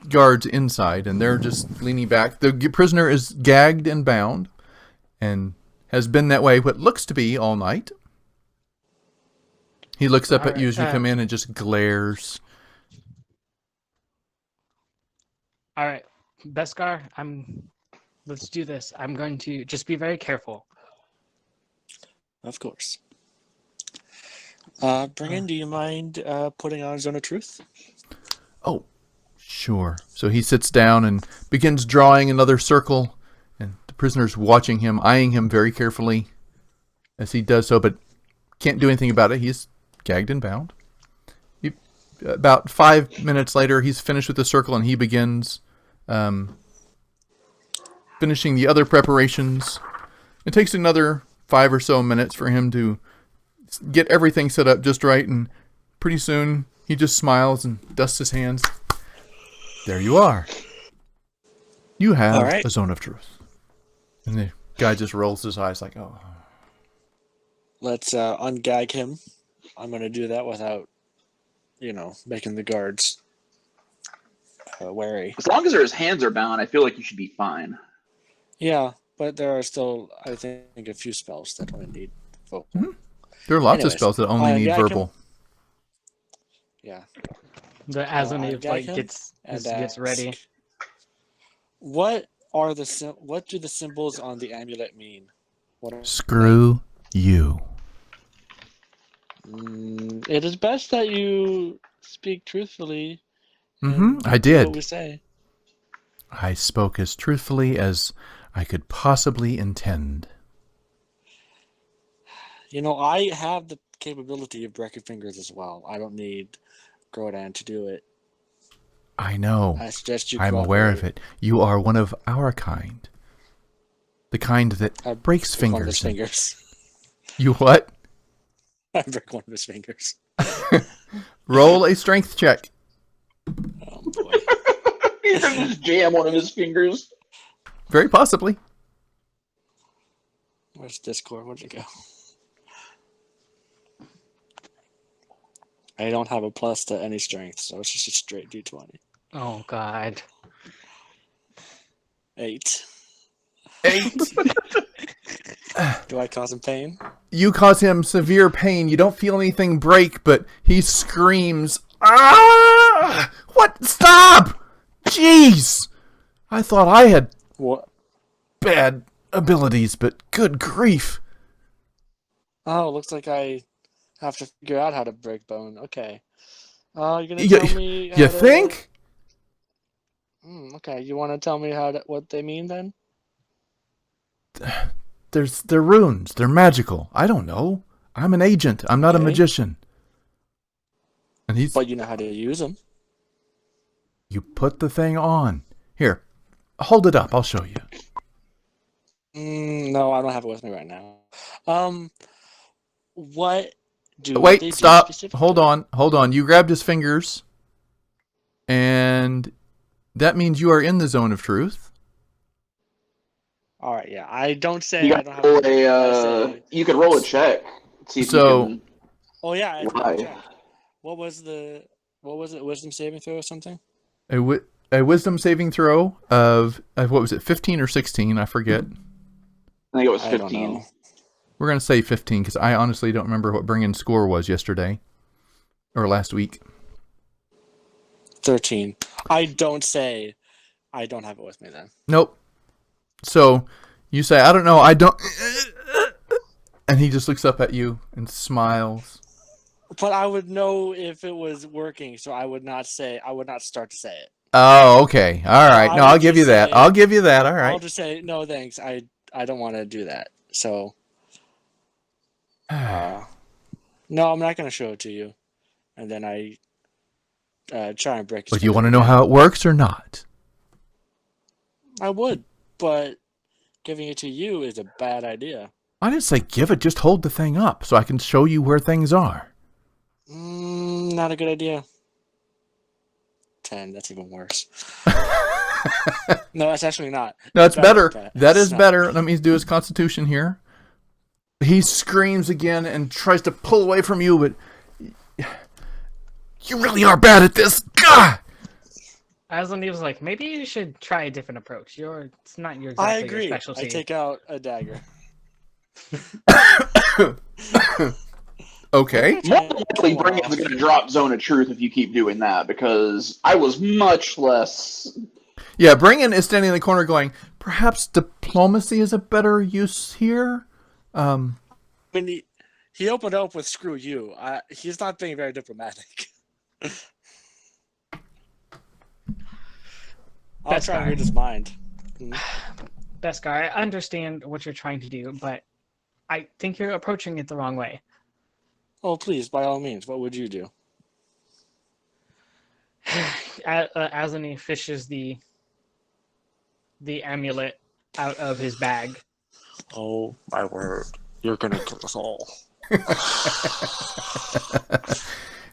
guards inside, and they're just leaning back. The prisoner is gagged and bound, and has been that way what looks to be all night. He looks up at you as you come in and just glares. All right, Beskar, let's do this. I'm going to just be very careful. Of course. Bregan, do you mind putting on Zone of Truth? Oh, sure. So he sits down and begins drawing another circle, and the prisoner's watching him, eyeing him very carefully as he does so, but can't do anything about it. He's gagged and bound. About 5 minutes later, he's finished with the circle, and he begins finishing the other preparations. It takes another 5 or so minutes for him to get everything set up just right, and pretty soon he just smiles and dusts his hands. There you are. You have a zone of truth. And the guy just rolls his eyes like, oh. Let's ungag him. I'm going to do that without, making the guards wary. As long as his hands are bound, I feel like you should be fine. Yeah, but there are still, I think, a few spells that only need vocal. Mm-hmm. There are lots of spells that only need verbal. Yeah. The Aslaneve gets ready. What do the symbols on the amulet mean? Screw you. It is best that you speak truthfully. I did. What we say. I spoke as truthfully as I could possibly intend. I have the capability of breaking fingers as well. I don't need Grodan to do it. I know. I suggest you I'm aware of it. You are one of our kind. The kind that breaks fingers. One of his fingers. You what? I break one of his fingers. Roll a strength check. Oh, boy. You can just jam one of his fingers. Very possibly. Where's Discord? Where'd it go? I don't have a plus to any strength, so it's just a straight D20. Oh, God. 8. 8. Do I cause him pain? You cause him severe pain. You don't feel anything break, but he screams, "Ah! What? Stop! Jeez! I thought I had bad abilities, but good grief." Oh, looks like I have to figure out how to break bone. Okay. You're gonna tell me? You think? Okay. You want to tell me what they mean then? They're runes. They're magical. I don't know. I'm an agent. I'm not a magician. And But you know how to use them. You put the thing on. Here, hold it up. I'll show you. No, I don't have it with me right now. What do Wait, they stop. do specifically? Hold on. You grabbed his fingers, and that means you are in the zone of truth. All right, yeah. I don't say You I got don't to have. roll I say. you could roll a check. See if So- you can. Oh yeah, I have to Why? check. What was the? What was it? Wisdom saving throw or something? A wisdom saving throw of what was it, 15 or 16? I forget. I think it was I don't 15. know. We're gonna say 15 because I honestly don't remember what bring-in score was yesterday or last week. 13. I don't say. I don't have it with me then. Nope. So you say, I don't know, I don't, and he just looks up at you and smiles. But I would know if it was working, so I would not say. I would not start to say it. Oh, okay. All right. I No, I'll would give you just that. say- I'll give you that. All I'll right. just say no, thanks. I don't want to do that. So. No, I'm not going to show it to you. And then I try and break his But you finger want to know again. how it works or not? I would, but giving it to you is a bad idea. I didn't say give it. Just hold the thing up so I can show you where things are. Not a good idea. 10, that's even worse. No, that's actually not. No, it's better. but That it's is not. better. Let me do his constitution here. He screams again and tries to pull away from you, but you really are bad at this. Gah! Aslan was like, maybe you should try a different approach. It's not your I exactly agree. your specialty. I take out a dagger. Okay. More than likely, Bring-In's going to drop Zone of Truth if you keep doing that, because I was much less. Yeah, Bring-In is standing in the corner going, perhaps diplomacy is a better use here? I mean, he opened up with "screw you." He's not being very diplomatic. I'll try and read his mind. Beskar, I understand what you're trying to do, but I think you're approaching it the wrong way. Oh, please, by all means, what would you do? Aslan fishes the amulet out of his bag. Oh, my word. You're going to kill us all.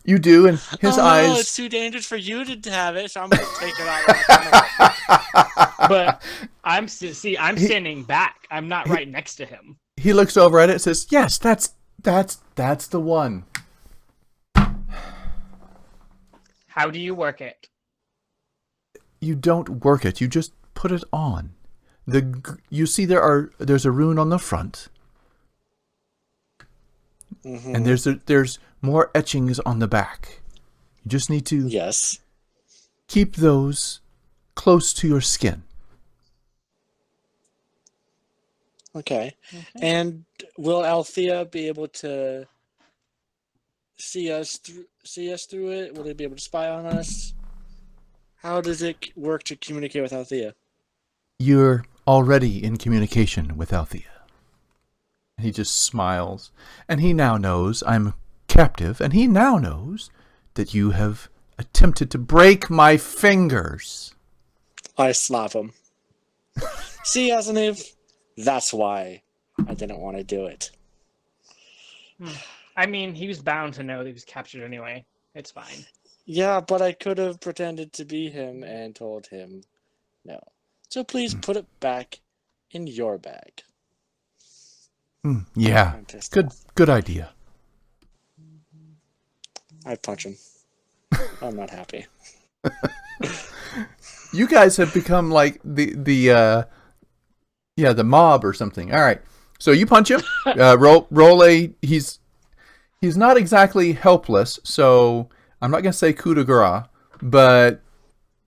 You do, and his No, eyes... it's too dangerous for you to have it, so I'm going to take it out. But I'm standing back. I'm not right next to him. He looks over at it and says, yes, that's the one. How do you work it? You don't work it. You just put it on. You see there's a rune on the front. Mm-hmm. And there's more etchings on the back. You just need to Yes. keep those close to your skin. Okay. And will Althea be able to see us through it? Will they be able to spy on us? How does it work to communicate with Althea? You're already in communication with Althea. And he just smiles. And he now knows I'm captive. And he now knows that you have attempted to break my fingers. I slap him. See, Asaniv? That's why I didn't want to do it. I mean, he was bound to know that he was captured anyway. It's fine. Yeah, but I could have pretended to be him and told him no. So please put it back in your bag. Yeah, I'm pissed good off. good idea. I punch him. I'm not happy. You guys have become like the mob or something. All right, so you punch him. Roll a. He's not exactly helpless, so I'm not gonna say coup de grace, but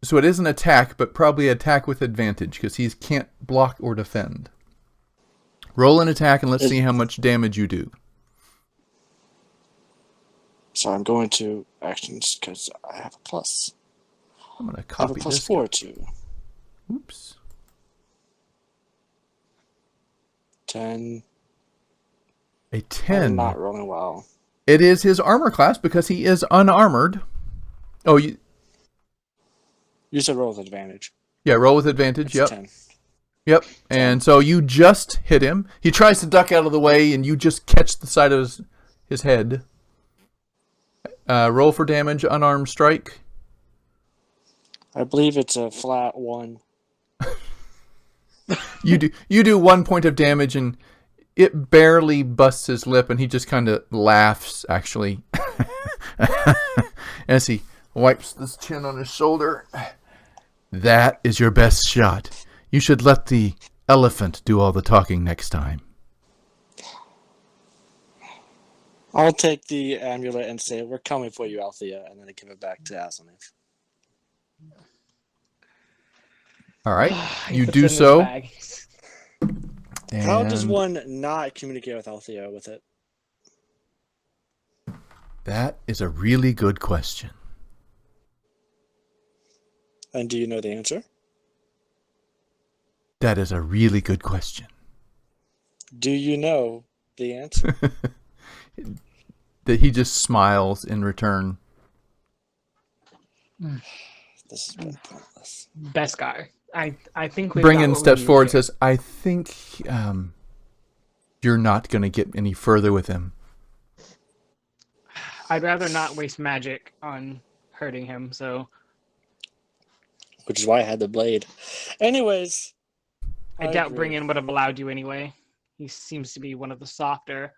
so it is an attack, but probably attack with advantage because he can't block or defend. Roll an attack and let's see how much damage you do. So I'm going to actions because I have a plus. I'm gonna I have a copy plus this. 4 too. Oops. 10. A I'm 10. not rolling well. It is his armor class because he is unarmored. Oh, You said roll with advantage. yeah, roll with advantage. It's Yep. 10. Yep. And so you just hit him. He tries to duck out of the way, and you just catch the side of his head. Roll for damage, unarmed strike. I believe it's a flat 1. You do 1 point of damage, and it barely busts his lip, and he just kind of laughs, actually, as he wipes his chin on his shoulder. That is your best shot. You should let the elephant do all the talking next time. I'll take the amulet and say, "We're coming for you, Althea," and then I give it back to Asimov. All right, He you puts do it in his so. bag. How does and one not communicate with Althea with it? That is a really good question. And do you know the answer? That is a really good question. Do you know the answer? That he just smiles in return. This has been pointless. Beskar. I think we've got Bringen what we steps need forward and here. says, I think you're not going to get any further with him. I'd rather not waste magic on hurting him, so Which is why I had the blade. Anyways. I doubt agree. Bringen would have allowed you anyway. He seems to be one of the softer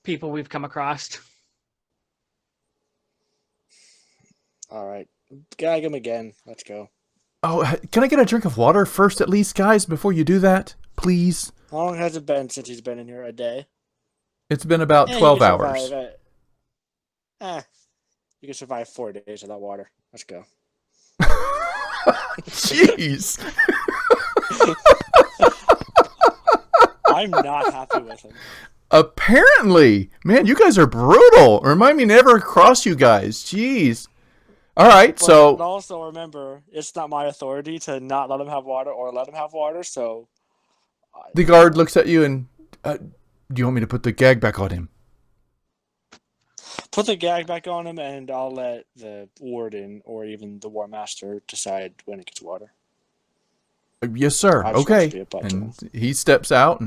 people we've come across. Alright. Gag him again. Let's go. Oh, can I get a drink of water first at least, guys, before you do that? Please? How long has it been since he's been in here? A day? It's been about Eh, 12 you can hours. survive it. You can survive 4 days without water. Let's go. Jeez. I'm not happy with him. Apparently. Man, you guys are brutal. Remind me never cross you guys. Jeez. All right, But so also remember, it's not my authority to not let him have water or let him have water, so... the guard looks at you and, do you want me to put the gag back on him? Put the gag back on him, and I'll let the warden or even the war master decide when it gets water. Yes, sir. I just want to Okay. be a butt to him. And he steps out,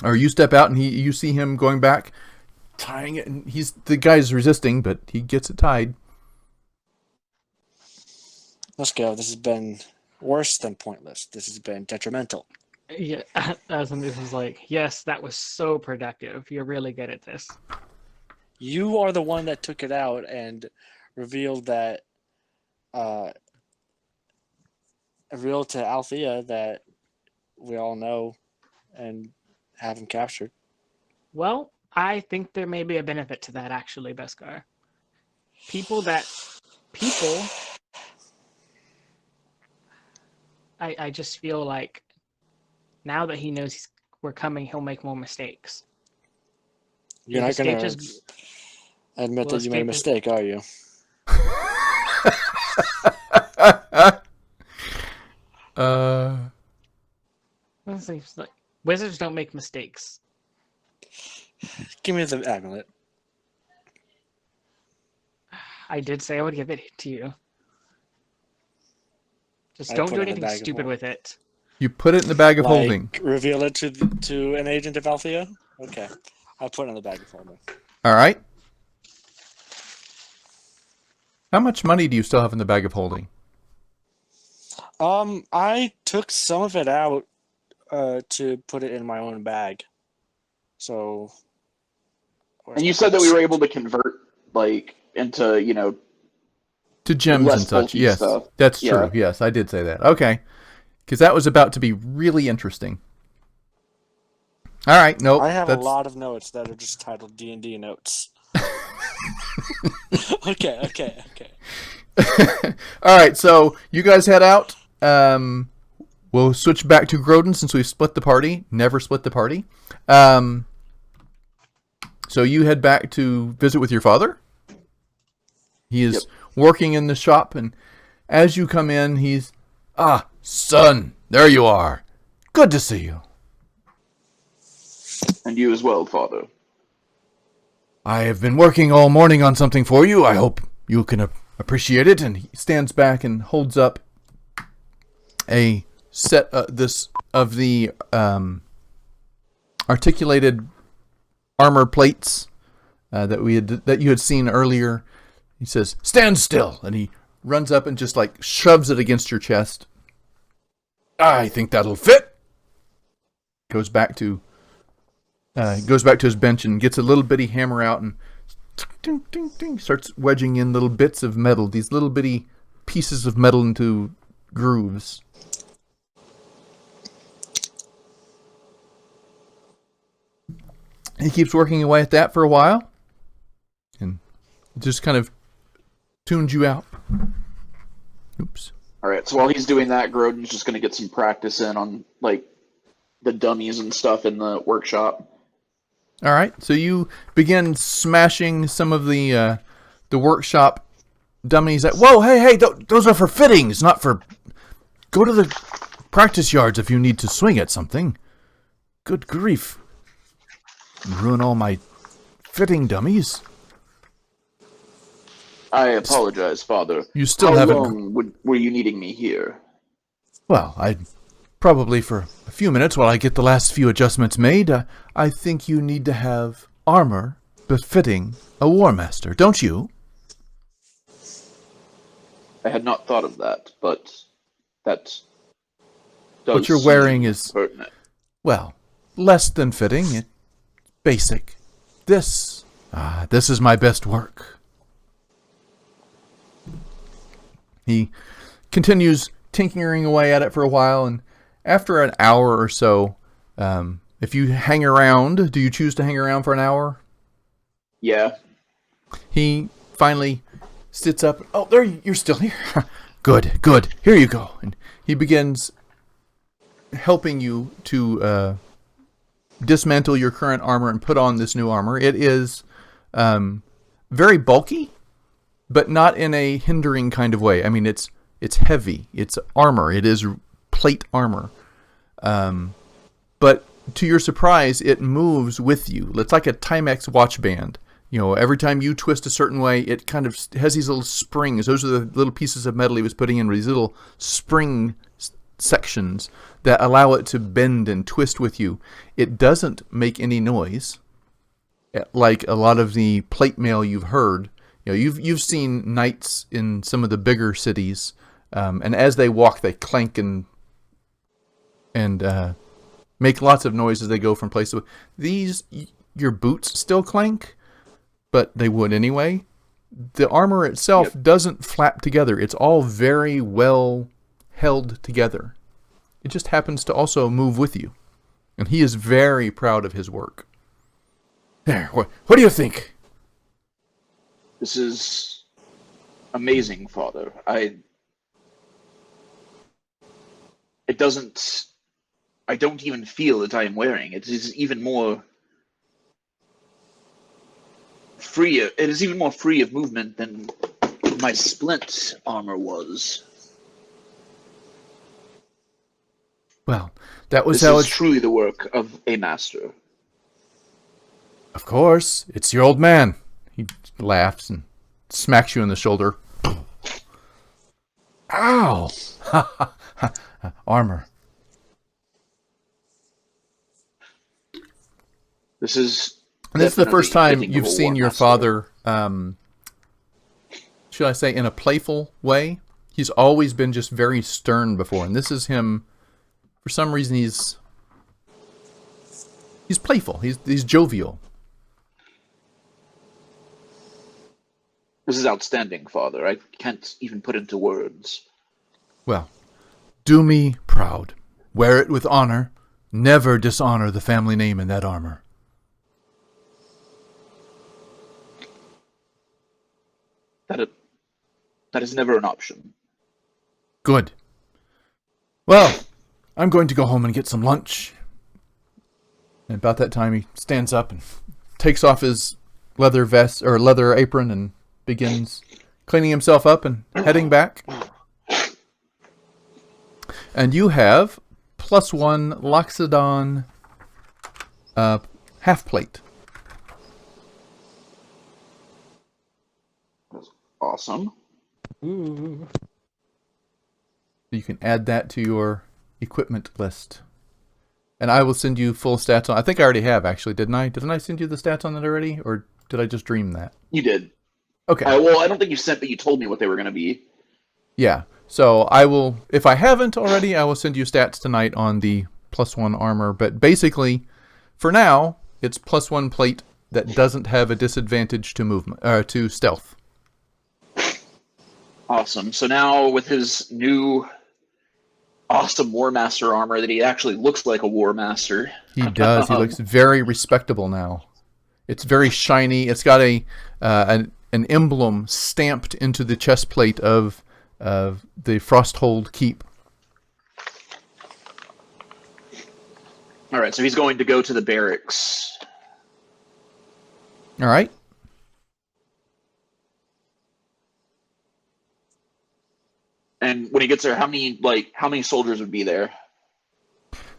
or you step out, and you see him going back, tying it, and the guy's resisting, but he gets it tied. Let's go. This has been worse than pointless. This has been detrimental. Yeah, as this is like, yes, that was so productive. You're really good at this. You are the one that took it out and revealed that, revealed to Althea that we all know and have him captured. Well, I think there may be a benefit to that, actually, Beskar. People. I just feel like now that he knows we're coming, he'll make more mistakes. You're not going to admit that you made a mistake, are you? It's like, wizards don't make mistakes. Give me the amulet. I did say I would give it to you. Just I don't put do it in the anything bag of stupid holding. with it. You put it in the bag of holding. Reveal it to an agent of Althea? Okay. I'll put it in the bag of holding. All right. How much money do you still have in the bag of holding? I took some of it out to put it in my own bag. So. And you said that we were able to convert, like, into, To gems less and such. bulky Yes, stuff. that's Yeah. true. Yes, I did say that. Okay. Because that was about to be really interesting. All right. Nope. I have a lot of notes that are just titled D&D notes. Okay. All right. So you guys head out. We'll switch back to Grodan since we've split the party. Never split the party. So you head back to visit with your father. He is working in the shop, and as you come in, he's, son, there you are. Good to see you. And you as well, father. I have been working all morning on something for you. I hope you can appreciate it. And he stands back and holds up a set of the articulated armor plates that you had seen earlier. He says, "Stand still," and he runs up and just like shoves it against your chest. I think that'll fit. Goes back to his bench and gets a little bitty hammer out and ding, ding, ding, starts wedging in little bits of metal, these little bitty pieces of metal into grooves. He keeps working away at that for a while, and just kind of tunes you out. Oops. All right. So while he's doing that, Grodan's just going to get some practice in on like the dummies and stuff in the workshop. All right. So you begin smashing some of the workshop dummies. Whoa! Hey! Those are for fittings, not for. Go to the practice yards if you need to swing at something. Good grief! Ruin all my fitting dummies. I apologize, Father. You still How haven't. long were you needing me here? Well, probably for a few minutes while I get the last few adjustments made. I think you need to have armor befitting a war master, don't you? I had not thought of that, but that does What you're wearing seem is, pertinent. well, less than fitting. It's basic. This is my best work. He continues tinkering away at it for a while, and after an hour or so, if you hang around, do you choose to hang around for an hour? Yeah. He finally sits up. Oh, there, you're still here. Good. Here you go. And he begins helping you to dismantle your current armor and put on this new armor. It is very bulky, but not in a hindering kind of way. I mean, it's heavy. It's armor. It is plate armor. But to your surprise, it moves with you. It's like a Timex watch band. You know, every time you twist a certain way, it kind of has these little springs. Those are the little pieces of metal he was putting in, these little spring sections that allow it to bend and twist with you. It doesn't make any noise, like a lot of the plate mail you've heard. You know, you've seen knights in some of the bigger cities, and as they walk, they clank and make lots of noise as they go from place to place. These, your boots still clank, but they would anyway. The armor itself doesn't flap together. It's all very well held together. It just happens to also move with you. And he is very proud of his work. There, what do you think? This is amazing, Father. I don't even feel that I am wearing it. It is even more free. It is even more free of movement than my splint armor was. Well, that was This how is it... truly the work of a master. Of course, it's your old man. He laughs and smacks you in the shoulder. Ow! Armor. This is. And this is the first time fitting of you've a seen war your master. father, should I say, in a playful way. He's always been just very stern before, and this is him. For some reason, he's playful. He's jovial. This is outstanding, Father. I can't even put into words. Well, do me proud. Wear it with honor. Never dishonor the family name in that armor. That is never an option. Good. Well, I'm going to go home and get some lunch. And about that time, he stands up and takes off his leather vest or leather apron and begins cleaning himself up and heading back. And you have +1 Loxodon half plate. That's awesome. Ooh. You can add that to your equipment list. And I will send you full stats on... I think I already have, actually, didn't I? Didn't I send you the stats on that already? Or did I just dream that? You did. Okay. Well, I don't think you sent, but you told me what they were going to be. Yeah. So I will, if I haven't already, I will send you stats tonight on the +1 armor. But basically, for now, it's +1 plate that doesn't have a disadvantage to movement, to stealth. Awesome. So now with his new awesome War Master armor, that he actually looks like a War Master. He does. He looks very respectable now. It's very shiny. It's got an emblem stamped into the chest plate of the Frosthold Keep. All right, so he's going to go to the barracks. All right. And when he gets there, how many soldiers would be there?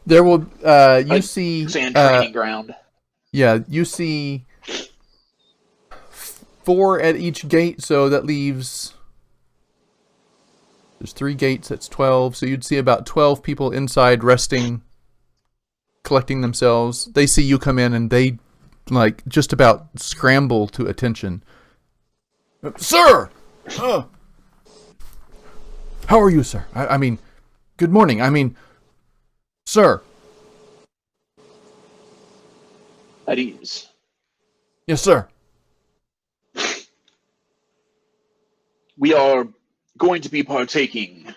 There will you Like, see sand training ground. Yeah, you see 4 at each gate, so that leaves there's 3 gates, that's 12. So you'd see about 12 people inside resting, collecting themselves. They see you come in and they like just about scramble to attention. Sir! How are you, sir? I mean, good morning. I mean, sir. At ease. Yes, sir. We are going to be partaking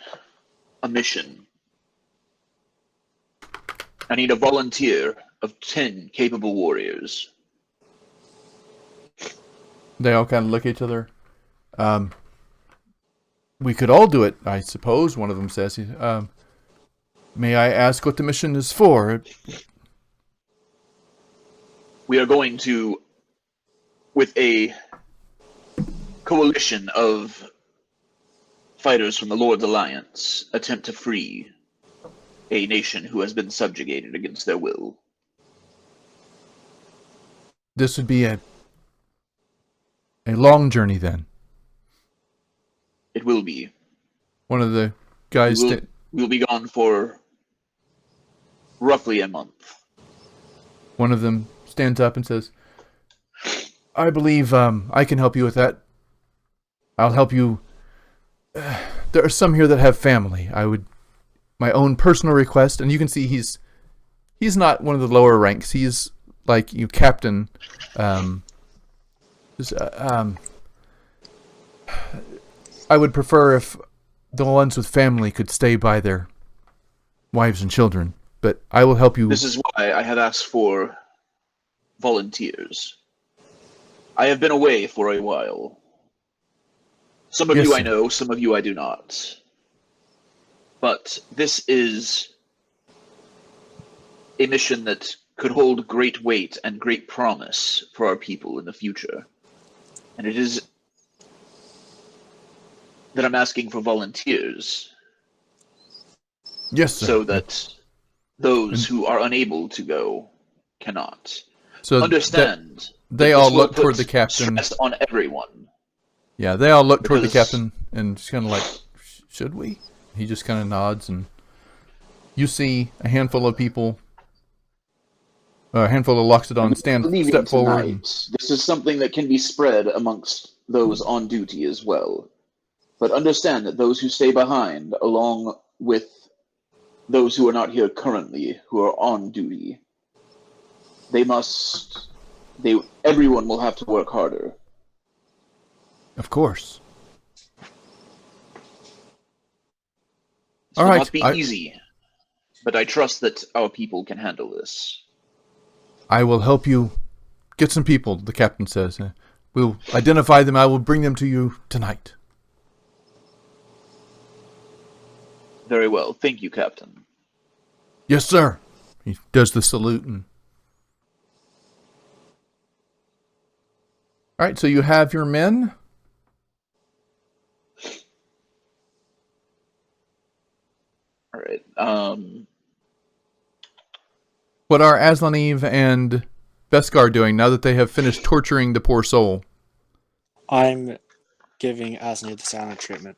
a mission. I need a volunteer of 10 capable warriors. They all kind of look at each other. We could all do it, I suppose, one of them says. May I ask what the mission is for? We are going to, with a coalition of fighters from the Lord's Alliance, attempt to free a nation who has been subjugated against their will. This would be a long journey then. It will be. One of the guys... We'll be gone for roughly a month. One of them stands up and says, I believe I can help you with that. I'll help you. There are some here that have family. My own personal request, and you can see he's not one of the lower ranks. He's like you, captain. I would prefer if the ones with family could stay by their wives and children, but I will help you. This is why I have asked for volunteers. I have been away for a while. Some of you I know, some of you I do not. But this is a mission that could hold great weight and great promise for our people in the future. And it is that I'm asking for volunteers. Yes, sir. So that those who are unable to go cannot. So understand. They all look toward the captain. Stress on everyone. Yeah, they all look toward the captain and just kind of like, should we? He just kind of nods, and you see a handful of people, a handful of Loxodon step forward. This is something that can be spread amongst those on duty as well. But understand that those who stay behind, along with those who are not here currently, who are on duty, everyone will have to work harder. Of course. It will not be easy, but I trust that our people can handle this. I will help you get some people, the captain says. We'll identify them. I will bring them to you tonight. Very well. Thank you, Captain. Yes, sir. He does the salute. All right, so you have your men. All right. What are Aslaneve and Beskar doing now that they have finished torturing the poor soul? I'm giving Aslaneve the silent treatment.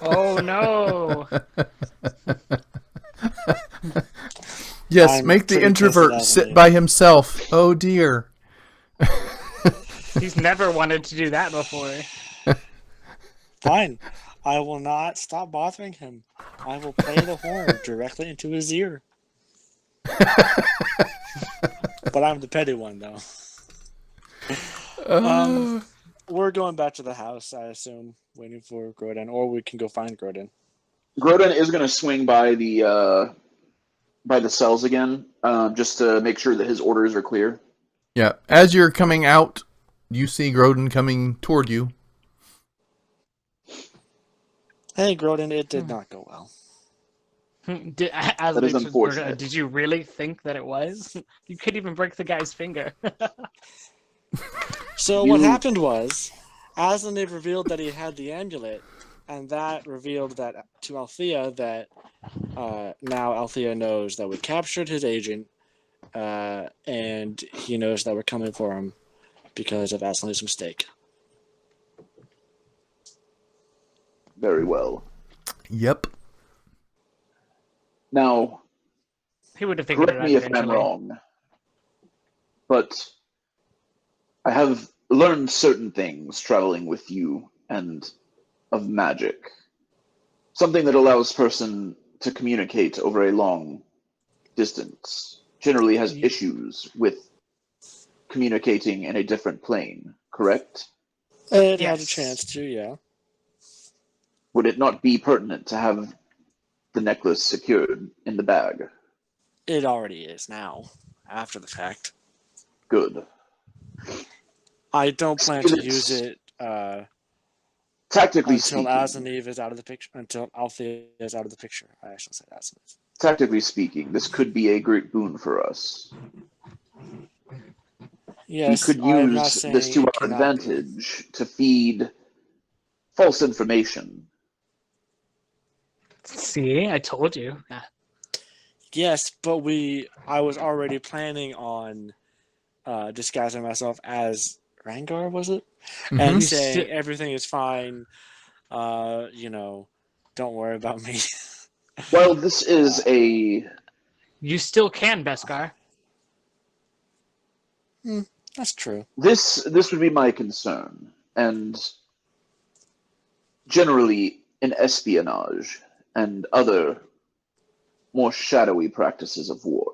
Oh no! Yes, make the introvert sit by himself. Oh dear. He's never wanted to do that before. Fine. I will not stop bothering him. I will play the horn directly into his ear. But I'm the petty one, though. We're going back to the house, I assume, waiting for Grodan, or we can go find Grodan. Grodan is going to swing by the cells again, just to make sure that his orders are clear. Yeah. As you're coming out, you see Grodan coming toward you. Hey, Grodan, it did not go well. That is unfortunate. Did you really think that it was? You couldn't even break the guy's finger. So what happened was, Aslan revealed that he had the amulet, and that revealed that to Althea that now Althea knows that we captured his agent, and he knows that we're coming for him because of Aslan's mistake. Very well. Yep. Now, He would have figured it correct out me if I'm eventually. wrong, but I have learned certain things traveling with you and of magic. Something that allows person to communicate over a long distance generally has issues with communicating in a different plane, correct? It had a Yes. chance to, yeah. Would it not be pertinent to have the necklace secured in the bag? It already is now, after the fact. Good. I don't plan to use it Tactically until speaking, Aslan is out of the picture. Until Althea is out of the picture. I actually said Aslan. tactically speaking, this could be a great boon for us. Yes, We could I'm not use saying this to it our cannot be. advantage to feed false information. See, I told you. Yes, but I was already planning on disguising myself as Rangar, was it? Mhm. And You saying sti- everything is fine. Don't worry about me. Well, this is You still can, Beskar. That's true. this would be my concern, and generally in espionage and other more shadowy practices of war.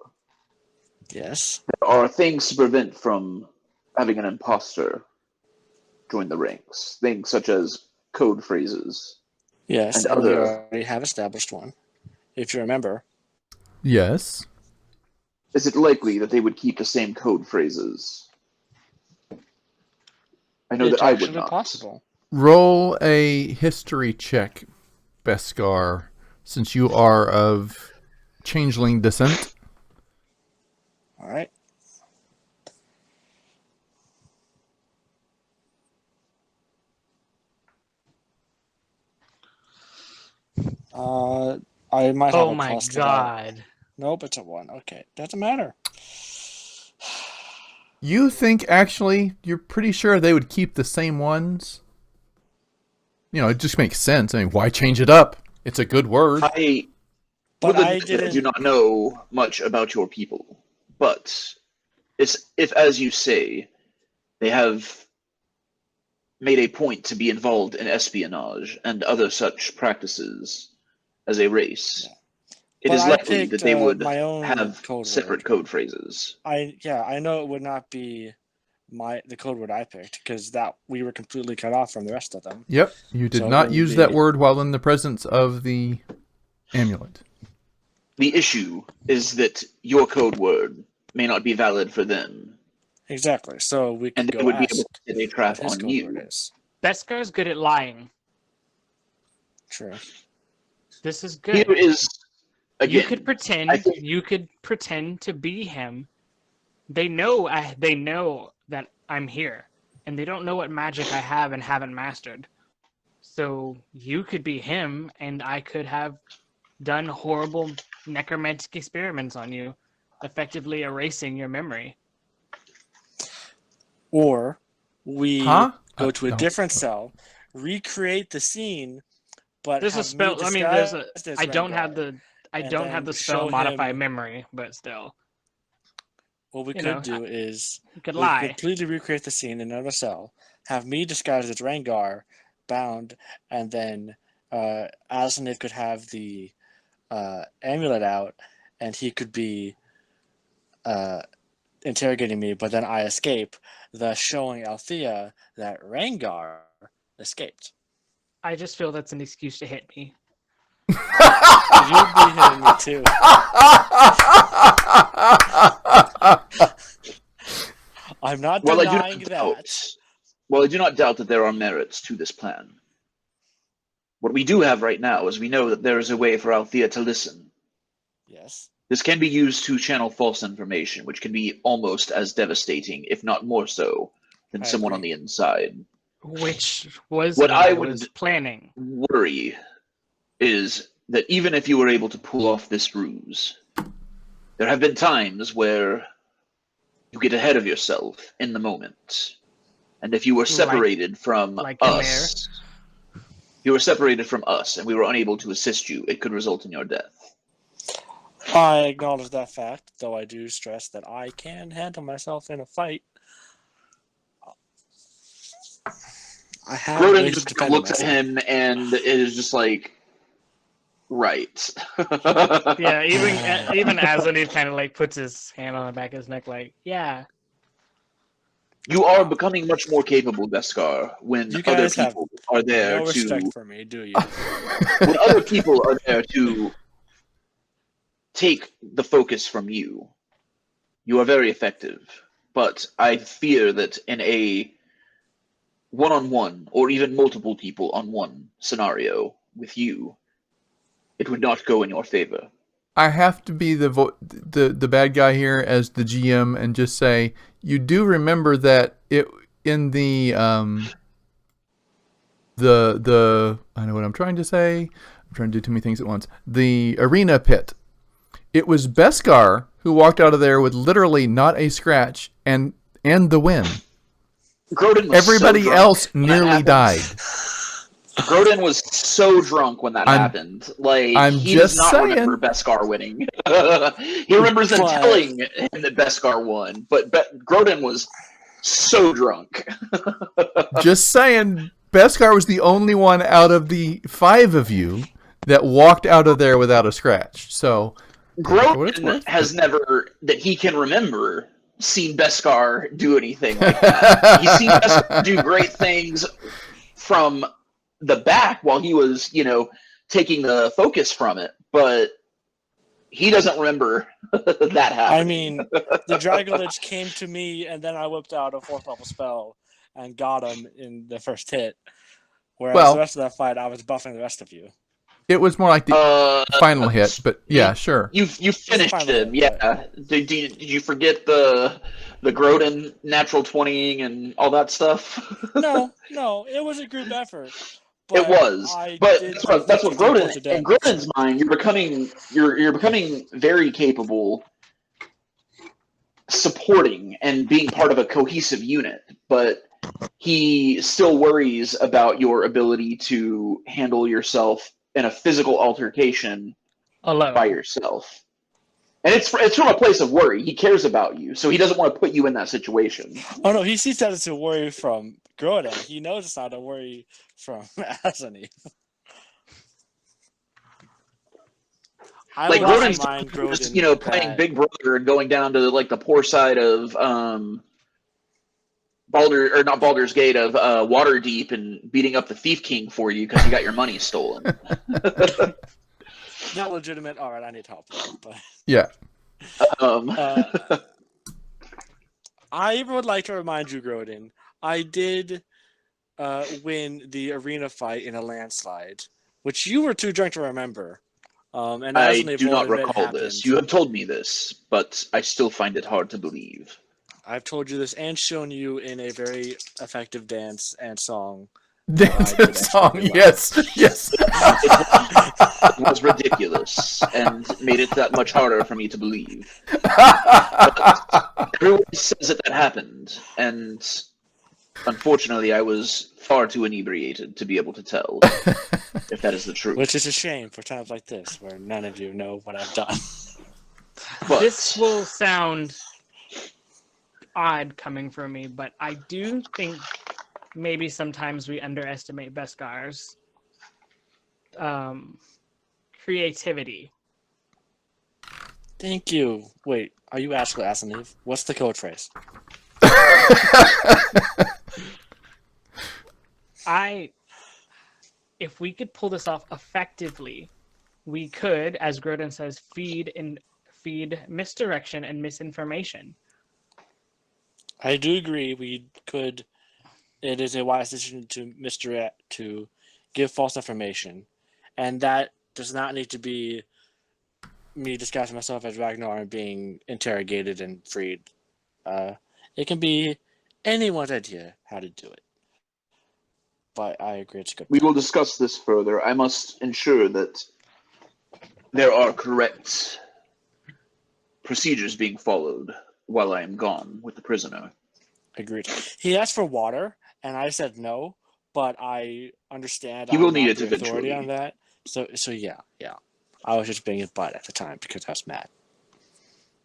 Yes. There are things to prevent from having an imposter join the ranks. Things such as code phrases. Yes, And and we other- already have established one. If you remember. Yes. Is it likely that they would keep the same code phrases? I know It's that I would actually not. possible. Roll a history check, Beskar, since you are of changeling descent. All right. I might have Oh a my plus to that. god. Nope, it's a 1. Okay, doesn't matter. You think actually you're pretty sure they would keep the same ones? It just makes sense. I mean, why change it up? It's a good word. I But will I admit that I didn't. do not know much about your people, but if, as you say, they have made a point to be involved in espionage and other such practices as a race, it But is I likely picked, that they would my own have code separate word. code phrases. I know it would not be the code word I picked because that we were completely cut off from the rest of them. Yep, you did So it not wouldn't use be- that word while in the presence of the amulet. The issue is that your code word may not be valid for them, Exactly. So we could and they go would be ask able to set a what trap his on code you. word is. Beskar's good at lying. True. This is good. Here is again. You could pretend. I think- You could pretend to be him. They know. They know that I'm here, and they don't know what magic I have and haven't mastered. So you could be him, and I could have done horrible necromantic experiments on you, effectively erasing your memory. Or we Huh? go to a No. different cell, recreate the scene, but There's a have spell. me I mean, there's a. disguised as I don't have Rengar. the. I and don't then have the show spell modify him- memory, but still, What we you could know, do is you could we lie. completely recreate the scene in another cell, have me disguised as Rengar, bound, and then Asanif could have the amulet out, and he could be interrogating me, but then I escape, thus showing Althea that Rengar escaped. I just feel that's an excuse to hit me. You'd be hitting me too. I'm not denying that. Well, I do not doubt that there are merits to this plan. What we do have right now is we know that there is a way for Althea to listen. Yes. This can be used to channel false information, which can be almost as devastating, if not more so, than someone on the inside. Which was What I was planning. Worry is that even if you were able to pull off this ruse, there have been times where you get ahead of yourself in the moment. And if you were separated from us, you were separated from us and we were unable to assist you, it could result in your death. I acknowledge that fact, though I do stress that I can handle myself in a fight. I have Grodan ways just to defend looks myself. at him and it is just like, right. Yeah, even Asanif kind of like puts his hand on the back of his neck, like, yeah. You are becoming much more capable, Beskar, when You other guys have people are there no respect to. for me, do you? When other people are there to take the focus from you, you are very effective. But I fear that in a one-on-one, or even multiple people on one scenario with you, it would not go in your favor. I have to be the bad guy here as the GM and just say, you do remember that it in the I know what I'm trying to say. I'm trying to do too many things at once. The arena pit. It was Beskar who walked out of there with literally not a scratch and the win. Grodan was Everybody else nearly died. Grodan was so drunk when that happened. Like, I'm he just does not saying. remember Beskar winning. He remembers them telling him that Beskar won, but Grodan was so drunk. Just saying, Beskar was the only one out of the 5 of you that walked out of there without a scratch. So, Grodan has never, that he can remember, seen Beskar do anything like that. He's seen Beskar do great things from the back while he was, taking the focus from it, but he doesn't remember that happening. I mean, the Dragon Lich came to me, and then I whipped out a 4th level spell and got him in the first hit. Whereas the rest of that fight, I was buffing the rest of you. It was more like the final hit, but yeah, sure. You finished him, yeah. Did you forget the Grodan natural 20ing and all that stuff? No, it was a group effort. It was, but that's what Grodan. In Grodan's mind, you're becoming very capable, supporting and being part of a cohesive unit. But he still worries about your ability to handle yourself in a physical altercation alone by yourself. And it's from a place of worry. He cares about you, so he doesn't want to put you in that situation. Oh no, he sees that as a worry from Grodan. He knows it's not a worry from Asanif. Like Grodan's playing Big Brother and going down to like the poor side of Baldur's Gate of Waterdeep and beating up the Thief King for you because you got your money stolen. Not legitimate. All right, I need help. But... Yeah. I would like to remind you, Grodan, I did win the arena fight in a landslide, which you were too drunk to remember. And I do not recall this. You have told me this, but I still find it hard to believe. I've told you this and shown you in a very effective dance and song. Dance and song, yes. It was ridiculous and made it that much harder for me to believe. But everyone says that happened, and unfortunately I was far too inebriated to be able to tell if that is the truth. Which is a shame for times like this, where none of you know what I've done. But this will sound odd coming from me, but I do think maybe sometimes we underestimate Beskar's creativity. Thank you. Wait, are you actually asking Eve? What's the code phrase? If we could pull this off effectively, we could, as Grodan says, feed misdirection and misinformation. I do agree. We could. It is a wise decision to misdirect, to give false information, and that does not need to be me disguising myself as Ragnar and being interrogated and freed. It can be anyone's idea how to do it. But I agree, it's a good. We will discuss this further. I must ensure that there are correct procedures being followed while I am gone with the prisoner. Agreed. He asked for water, and I said no, but I understand. He will I'm need not it the authority eventually. on that. So yeah. I was just being a butt at the time because I was mad.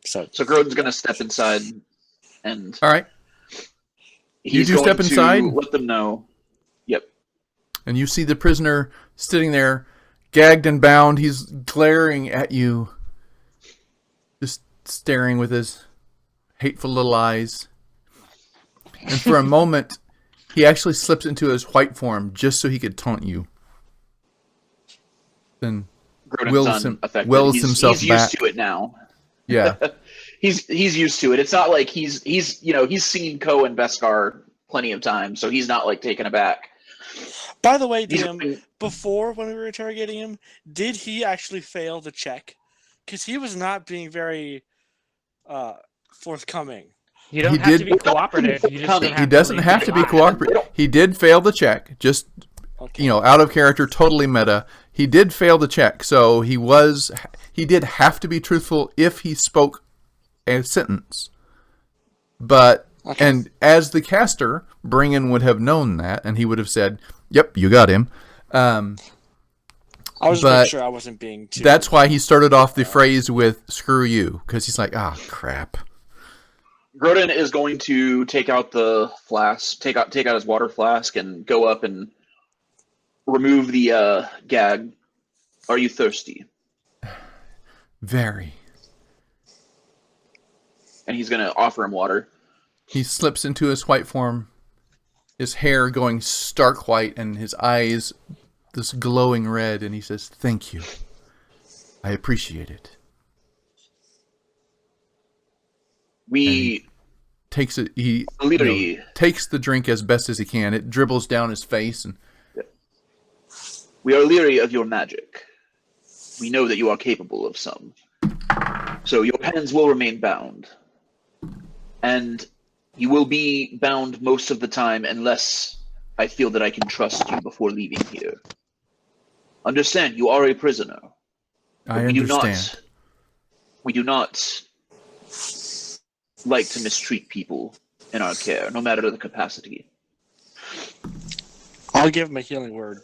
So Grodan's going to step inside, and All right. he's You do going step inside? to let them know. Yep. And you see the prisoner sitting there, gagged and bound. He's glaring at you, just staring with his hateful little eyes. And for a moment, he actually slips into his white form just so he could taunt you. Then Grodan's unaffected. wills he's himself used back. to it now. Yeah. He's used to it. It's not like he's seen Ko and Beskar plenty of times, so he's not like taken aback. by the way, He's DM, going- before when we were interrogating him, did he actually fail the check? Because he was not being very forthcoming. You don't He have to did- be cooperative. You just don't He have He to doesn't leave have the to be line. cooperative. He did fail the check. Just, Okay. out of character, totally meta. He did fail the check, so he did have to be truthful if he spoke a sentence. But, Okay. and as the caster, Bringen would have known that, and he would have said, yep, you got him. I was just but making sure I wasn't being too. That's why he started off the phrase with "screw you," because he's like, crap. Grodan is going to take out the flask, take out his water flask, and go up and remove the gag. Are you thirsty? Very. And he's going to offer him water. He slips into his white form, his hair going stark white, and his eyes this glowing red, and he says, "Thank you. I appreciate it." We Takes it. He Leary. takes the drink as best as he can. It dribbles down his face, and We are leery of your magic. We know that you are capable of some. So your hands will remain bound. And you will be bound most of the time unless I feel that I can trust you before leaving here. Understand, you are a prisoner. I We understand. do not like to mistreat people in our care, no matter the capacity. I'll give him a healing word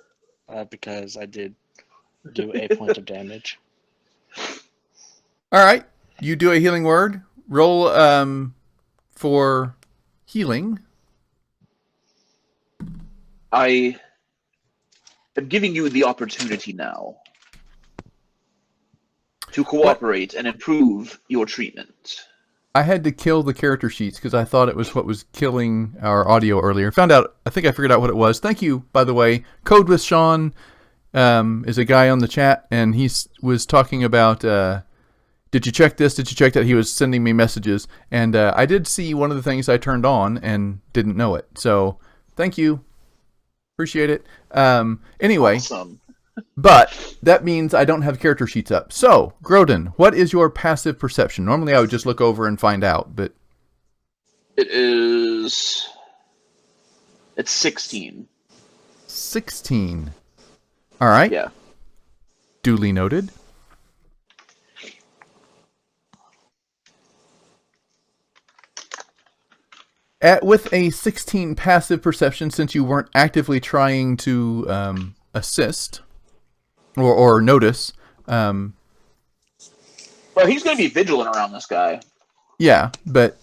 because I did do a point of damage. All right, you do a healing word. Roll for healing. I am giving you the opportunity now to cooperate and improve your treatment. I had to kill the character sheets because I thought it was what was killing our audio earlier. Found out, I think I figured out what it was. Thank you, by the way. Code with Sean is a guy on the chat, and he was talking about, did you check this? Did you check that? He was sending me messages, and I did see one of the things I turned on and didn't know it. So thank you. Appreciate it. Anyway. Awesome. But that means I don't have character sheets up. So, Grodan, what is your passive perception? Normally I would just look over and find out, but... It's 16. 16. All right. Yeah. Duly noted. With a 16 passive perception, since you weren't actively trying to assist or notice... Well, he's going to be vigilant around this guy. Yeah, but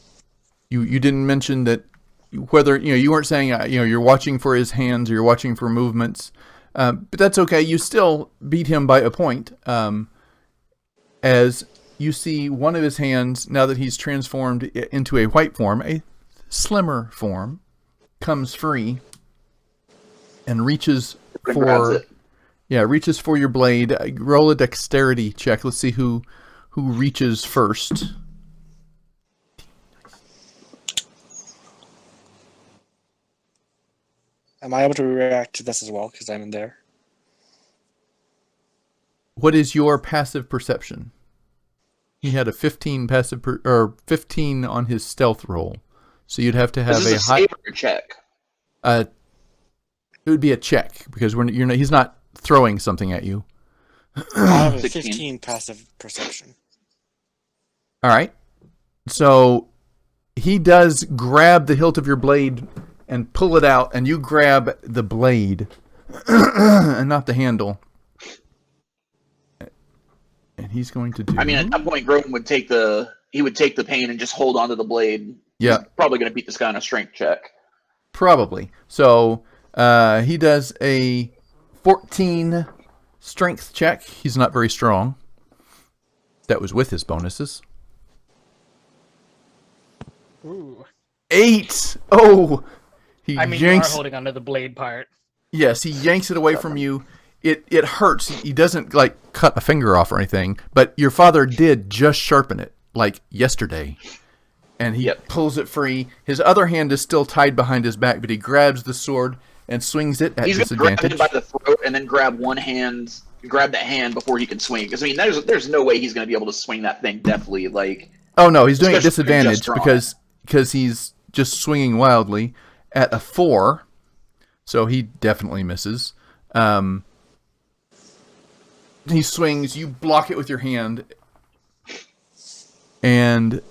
you didn't mention that whether you weren't saying you're watching for his hands or you're watching for movements. But that's okay. You still beat him by a point. As you see one of his hands, now that he's transformed into a white form, a slimmer form, comes free and reaches for your blade. Roll a dexterity check. Let's see who reaches first. Am I able to react to this as well because I'm in there? What is your passive perception? He had a 15 or 15 on his stealth roll, so you'd have to have a high check. It would be a check because he's not throwing something at you. I have a 15 passive perception. All right, so he does grab the hilt of your blade and pull it out, and you grab the blade and not the handle. And he's going to do... I mean, at that point, Grodan would take the pain and just hold onto the blade. Yeah. He's probably going to beat this guy on a strength check. Probably. So he does a 14 strength check. He's not very strong. That was with his bonuses. Ooh. 8! Oh! You are holding onto the blade part. Yes, he yanks it away from you. It hurts. He doesn't cut a finger off or anything, but your father did just sharpen it yesterday, and he pulls it free. His other hand is still tied behind his back, but he grabs the sword and swings it at disadvantage. He's going to grab him by the throat and then grab that hand before he can swing. Because there's no way he's going to be able to swing that thing deftly. Oh no, he's doing it at disadvantage because he's just swinging wildly at a 4, so he definitely misses. He swings, you block it with your hand, and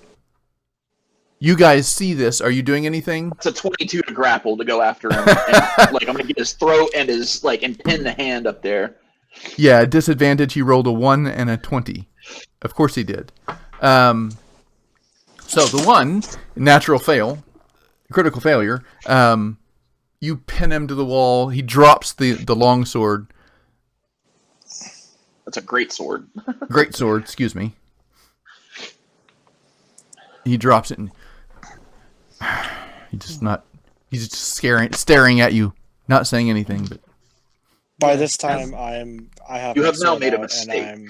you guys see this. Are you doing anything? It's a 22 to grapple to go after him. And, I'm going to get his throat and and pin the hand up there. Yeah, disadvantage. He rolled a 1 and a 20. Of course he did. So the 1, natural fail, critical failure. You pin him to the wall. He drops the long sword. That's a great sword. Great sword, excuse me. He drops it and he's just staring at you, not saying anything, but by this time you have now made a mistake.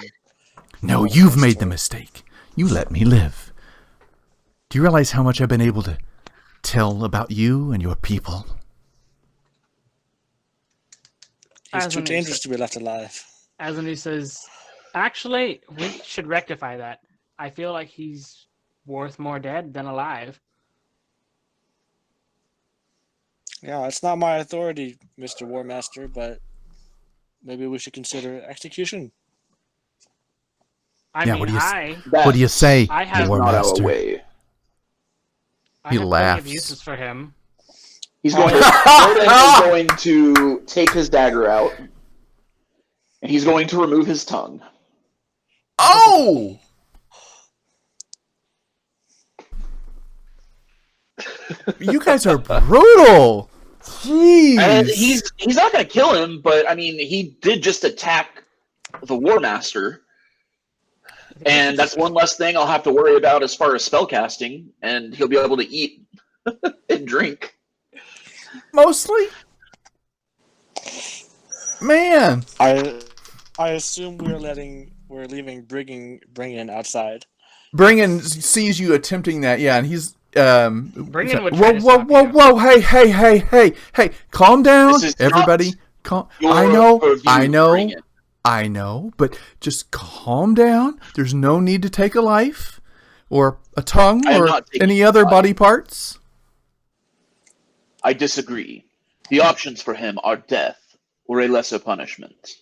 No, you've made the mistake. You let me live. Do you realize how much I've been able to tell about you and your people? He's too dangerous to be left alive. Azanu says, actually, we should rectify that. I feel like he's worth more dead than alive. Yeah, it's not my authority, Mr. War Master, but maybe we should consider execution. What do you say, War Master? He laughs. Plenty of uses for him. He's going to take his dagger out. And he's going to remove his tongue. Oh! You guys are brutal. Jeez. He's not going to kill him, but he did just attack the War Master, and that's one less thing I'll have to worry about as far as spellcasting, and he'll be able to eat and drink. Mostly. Man, I assume we're leaving Bringin outside. Bringin sees you attempting that, and he's Bringin would whoa, hey, calm down, everybody. Calm. I know, but just calm down. There's no need to take a life, or a tongue, or any other body parts. I disagree. The options for him are death or a lesser punishment.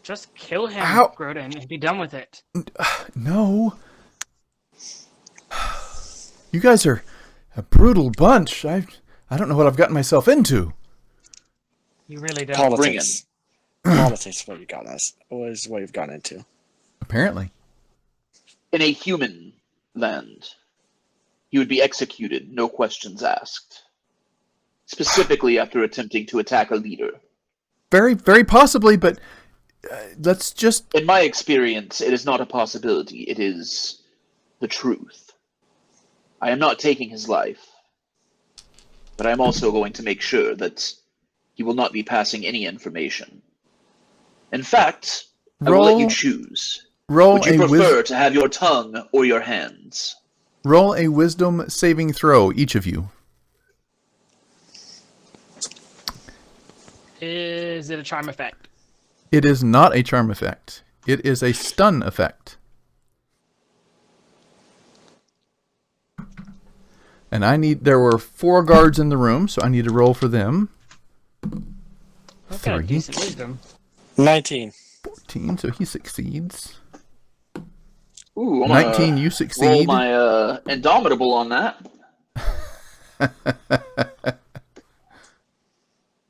Just kill him, Grodan, and be done with it. No. You guys are a brutal bunch. I don't know what I've gotten myself into. You really don't. Politics. Politics is what what you've gotten into. Apparently. In a human land, he would be executed, no questions asked. Specifically after attempting to attack a leader. Very, very possibly, but let's just... In my experience, it is not a possibility. It is the truth. I am not taking his life, but I am also going to make sure that he will not be passing any information. In fact, I will let you choose. Would you prefer to have your tongue or your hands? Roll a wisdom saving throw, each of you. Is it a charm effect? It is not a charm effect. It is a stun effect. And there were 4 guards in the room, so I need to roll for them. I've got a decent wisdom. 19. 14, so he succeeds. Ooh, I'm 19, you succeed. Roll my Indomitable on that.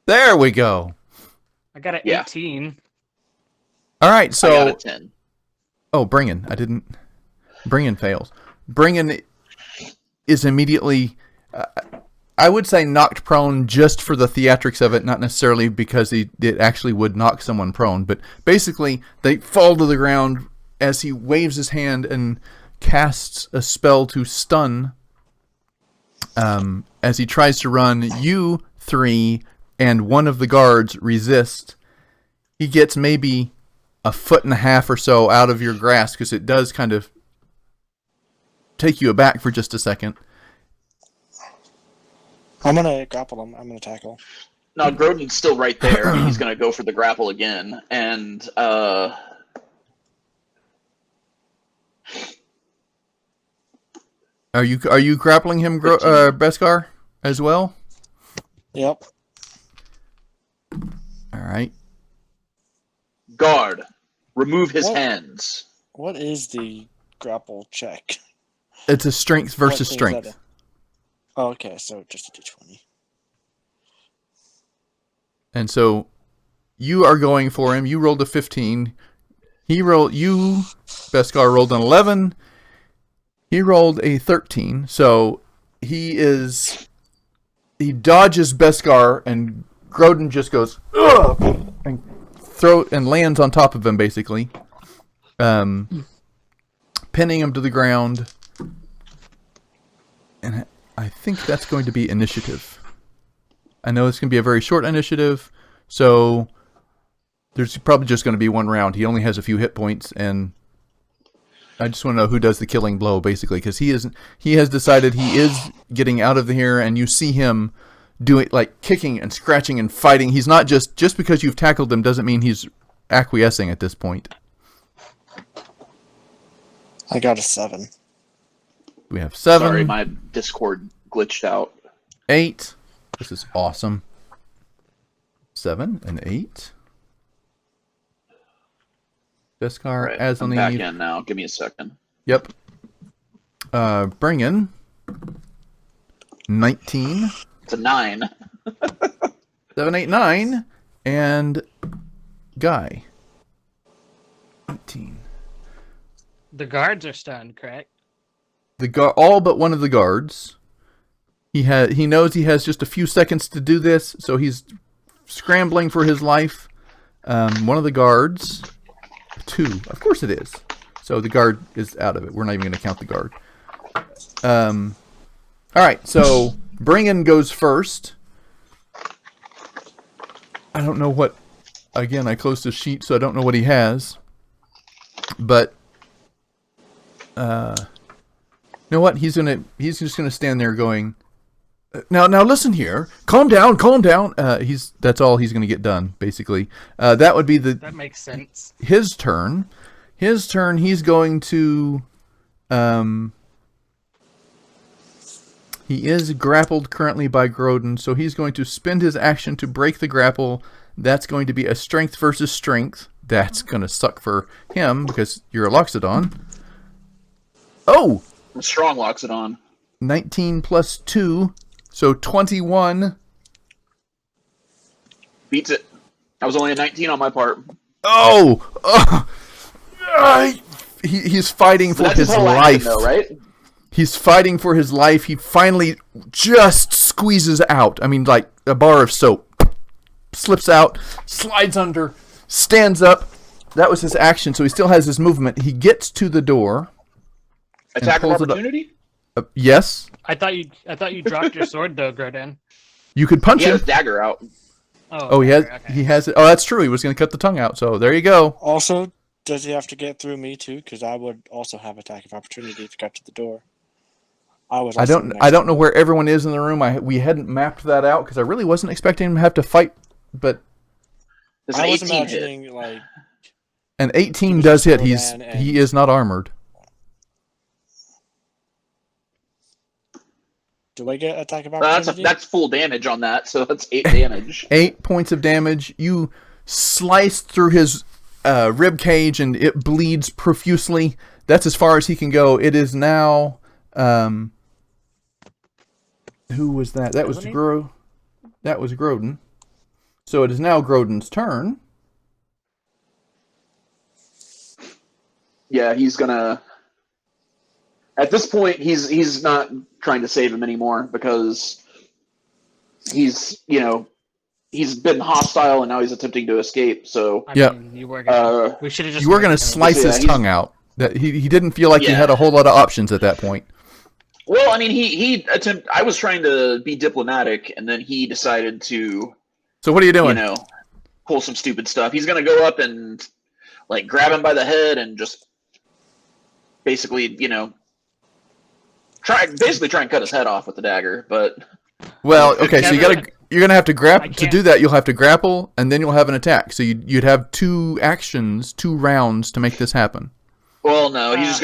There we go. I got an 18. All right, so... I got a 10. Oh, Bringin. Bringin fails. Bringin is immediately... I would say knocked prone just for the theatrics of it, not necessarily because it actually would knock someone prone. But basically, they fall to the ground as he waves his hand and casts a spell to stun. As he tries to run, you 3 and one of the guards resist. He gets maybe a foot and a half or so out of your grasp, because it does kind of take you aback for just a second. I'm going to grapple him. I'm going to tackle. No, Grodan's still right there. He's going to go for the grapple again. And, Are you grappling him, Beskar, as well? Yep. All right. Guard, remove his hands. What is the grapple check? It's a strength versus strength. Oh, okay, so just a d20. And so you are going for him. You rolled a 15. Beskar rolled an 11. He rolled a 13. So he dodges Beskar, and Grodan just goes, ugh, and lands on top of him, basically. Pinning him to the ground. And I think that's going to be initiative. I know it's going to be a very short initiative, so there's probably just going to be one round. He only has a few hit points, and I just want to know who does the killing blow, basically, because he has decided he is getting out of here, and you see him doing, like, kicking and scratching and fighting. He's not just because you've tackled him doesn't mean he's acquiescing at this point. I got a 7. We have 7. Sorry, my Discord glitched out. 8. This is awesome. 7 and 8. Beskar, Right, as I'm on back the... in now. Give me a second. Yep. Bring in 19. It's a 9. 7, 8, 9. And Guy. 18. The guards are stunned, correct? All but one of the guards. He knows he has just a few seconds to do this, so he's scrambling for his life. One of the guards... 2. Of course it is. So the guard is out of it. We're not even going to count the guard. Alright, so Bringin goes first. I don't know what... Again, I closed his sheet, so I don't know what he has. But... you know what? He's just gonna stand there going... Now listen here. Calm down. That's all he's gonna get done, basically. That would be That makes sense. his turn. He's going to... he is grappled currently by Grodan, so he's going to spend his action to break the grapple. That's going to be a strength versus strength. That's going to suck for him, because you're a Loxodon. Oh! Strong Loxodon. 19 plus 2, so 21. Beats it. That was only a 19 on my part. He's fighting for his life. Though, right? He's fighting for his life. He finally just squeezes out. I mean, like a bar of soap. slips out, slides under, stands up. That was his action, so he still has his movement. He gets to the door. Attack of pulls it up. opportunity? Yes. I thought you dropped your sword though, Grodan. You could punch He him. has dagger out. Oh, he has. okay. He has it. Oh, that's true. He was going to cut the tongue out. So there you go. Also, does he have to get through me too? Because I would also have attack of opportunity if he got to the door. I don't know where everyone is in the room. We hadn't mapped that out because I really wasn't expecting him to have to fight. But Does I an was 18 hit? imagining like an 18 was does hit. Grodan and- He is not armored. do I get attack of opportunity? That's full damage on that, so that's 8 damage. 8 points of damage. You slice through his rib cage and it bleeds profusely. That's as far as he can go. It is now. Who was that? That was That was Grodan. So it is now Grodan's turn. Yeah, he's gonna. At this point, he's not trying to save him anymore because he's been hostile and now he's attempting to escape. So Yeah. You were gonna, we should have just. You were going to waited. slice his tongue out. That he didn't feel like he had a whole lot of options at that point. Well, I mean, I was trying to be diplomatic, and then he decided to. So what are you doing? Pull some stupid stuff. He's gonna go up and grab him by the head and just basically, try and cut his head off with the dagger. But well, okay, so you're gonna have to grapple to do that. You'll have to grapple, and then you'll have an attack. So you'd have 2 actions, 2 rounds to make this happen. Well, no, he's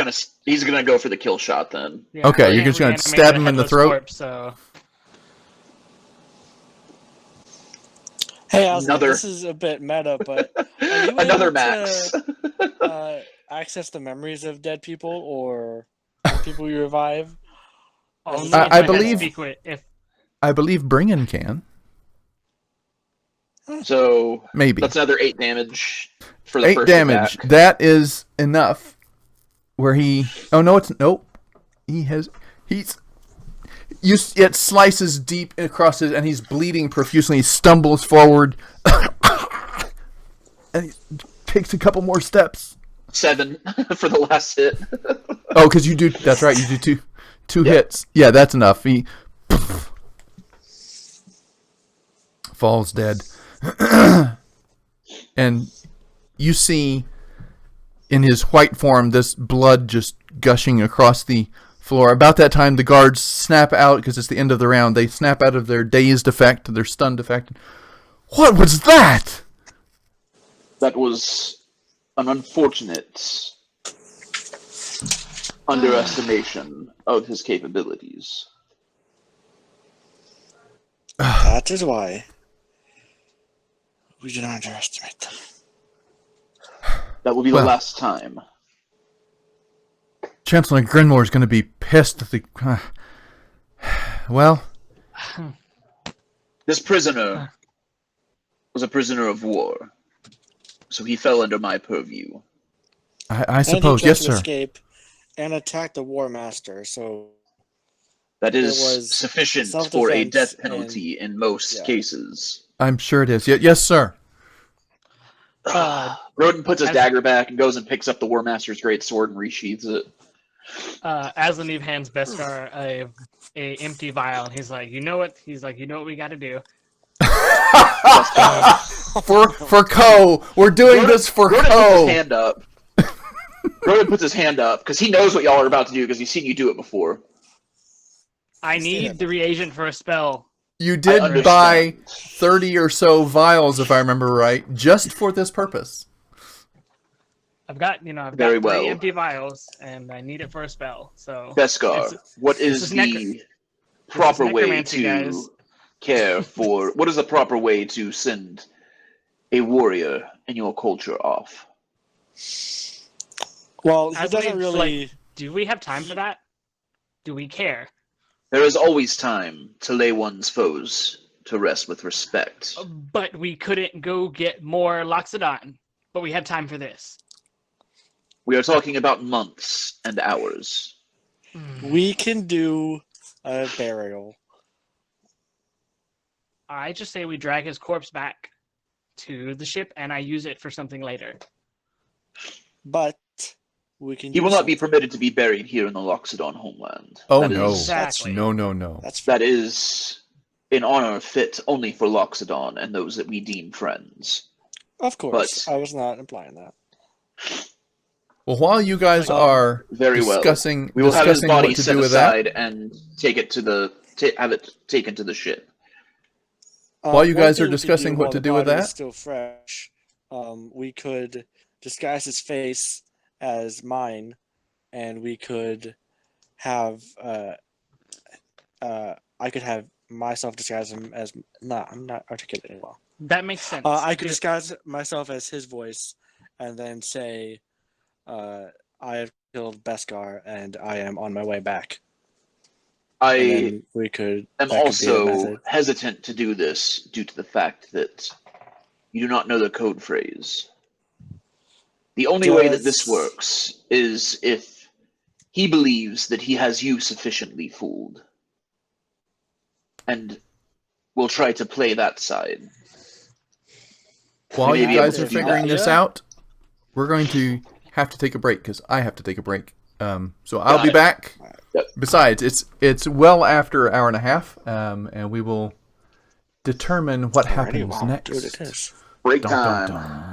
gonna go for the kill shot then. Yeah, Okay, you're just gonna stab him in the throat. Corpse, so. Hey, this is a bit meta, but are you Another able max. to access the memories of dead people or people you revive? Only I if believe- speak with- if I believe Bringen can. So Maybe. that's another 8 damage for the 8 first damage. attack. That is enough. Where he? Oh no, it's nope. It slices deep across his, and he's bleeding profusely. He stumbles forward, and he takes a couple more steps. 7 for the last hit. Oh, because you do. That's right. You do two hits. Yeah, that's enough. He falls dead, and you see in his white form this blood just gushing across the floor. About that time, the guards snap out because it's the end of the round. They snap out of their dazed effect, their stunned effect. What was that? That was an unfortunate underestimation of his capabilities. That is why we do not underestimate them. That will be the last time. Chancellor Grinmore is going to be pissed at the... well... This prisoner was a prisoner of war, so he fell under my purview. I suppose, yes, sir. Escape and attack the War Master, so... That is was sufficient for a self-defense death penalty in most cases. I'm sure it is. Yes, sir. Grodan puts his dagger back and goes and picks up the War Master's great sword and resheathes it. Aslaneve hands Beskar a empty vial. He's like, you know what? He's like, you know what we got to do. for Co. We're doing this for Grodan Co. puts his hand up. Grodan puts his hand up because he knows what y'all are about to do because he's seen you do it before. I need the reagent for a spell. You did understand. buy 30 or so vials, if I remember right, just for this purpose. I've got Very 3 empty vials, and I need it for a spell. So Beskar, what is the proper way necromancy, to guys. care for? What is the proper way to send a warrior in your culture off? Well, he Aslaneve, doesn't really... do we have time for that? Do we care? There is always time to lay one's foes to rest with respect. But we couldn't go get more Loxodon. But we have time for this. We are talking about months and hours. We can do a burial. I just say we drag his corpse back to the ship, and I use it for something later. But we can. He will use not be something. permitted to be buried here in the Loxodon homeland. Oh, That no. is- Exactly. No. That's fair. that is an honor fit only for Loxodon and those that we deem friends. Of course, but- I was not implying that. Well, while you guys are Very discussing, well. We will have his discussing body what to set do with that, aside and take it to the have it taken to the ship. While you One guys are thing we could discussing what while to the do with body is that? still fresh, we could disguise his face as mine, and we could have I could have myself disguise him as. Nah, I'm not articulating well. That makes sense. I could disguise myself as his voice, and then say, "I have killed Beskar, and I am on my way back." And I then we could. am that could be a also method. hesitant to do this due to the fact that you do not know the code phrase. The only way that this Does- works is if he believes that he has you sufficiently fooled, and will try to play that side. While We you may be able guys to are do figuring that. this out, we're going to have to take a break because I have to take a break. So I'll Got be it. back. Yep. Besides, it's well after an hour and a half, and we will determine what Alrighty, happens wow, next. dude, it is. Break Dun, dun, time. dun.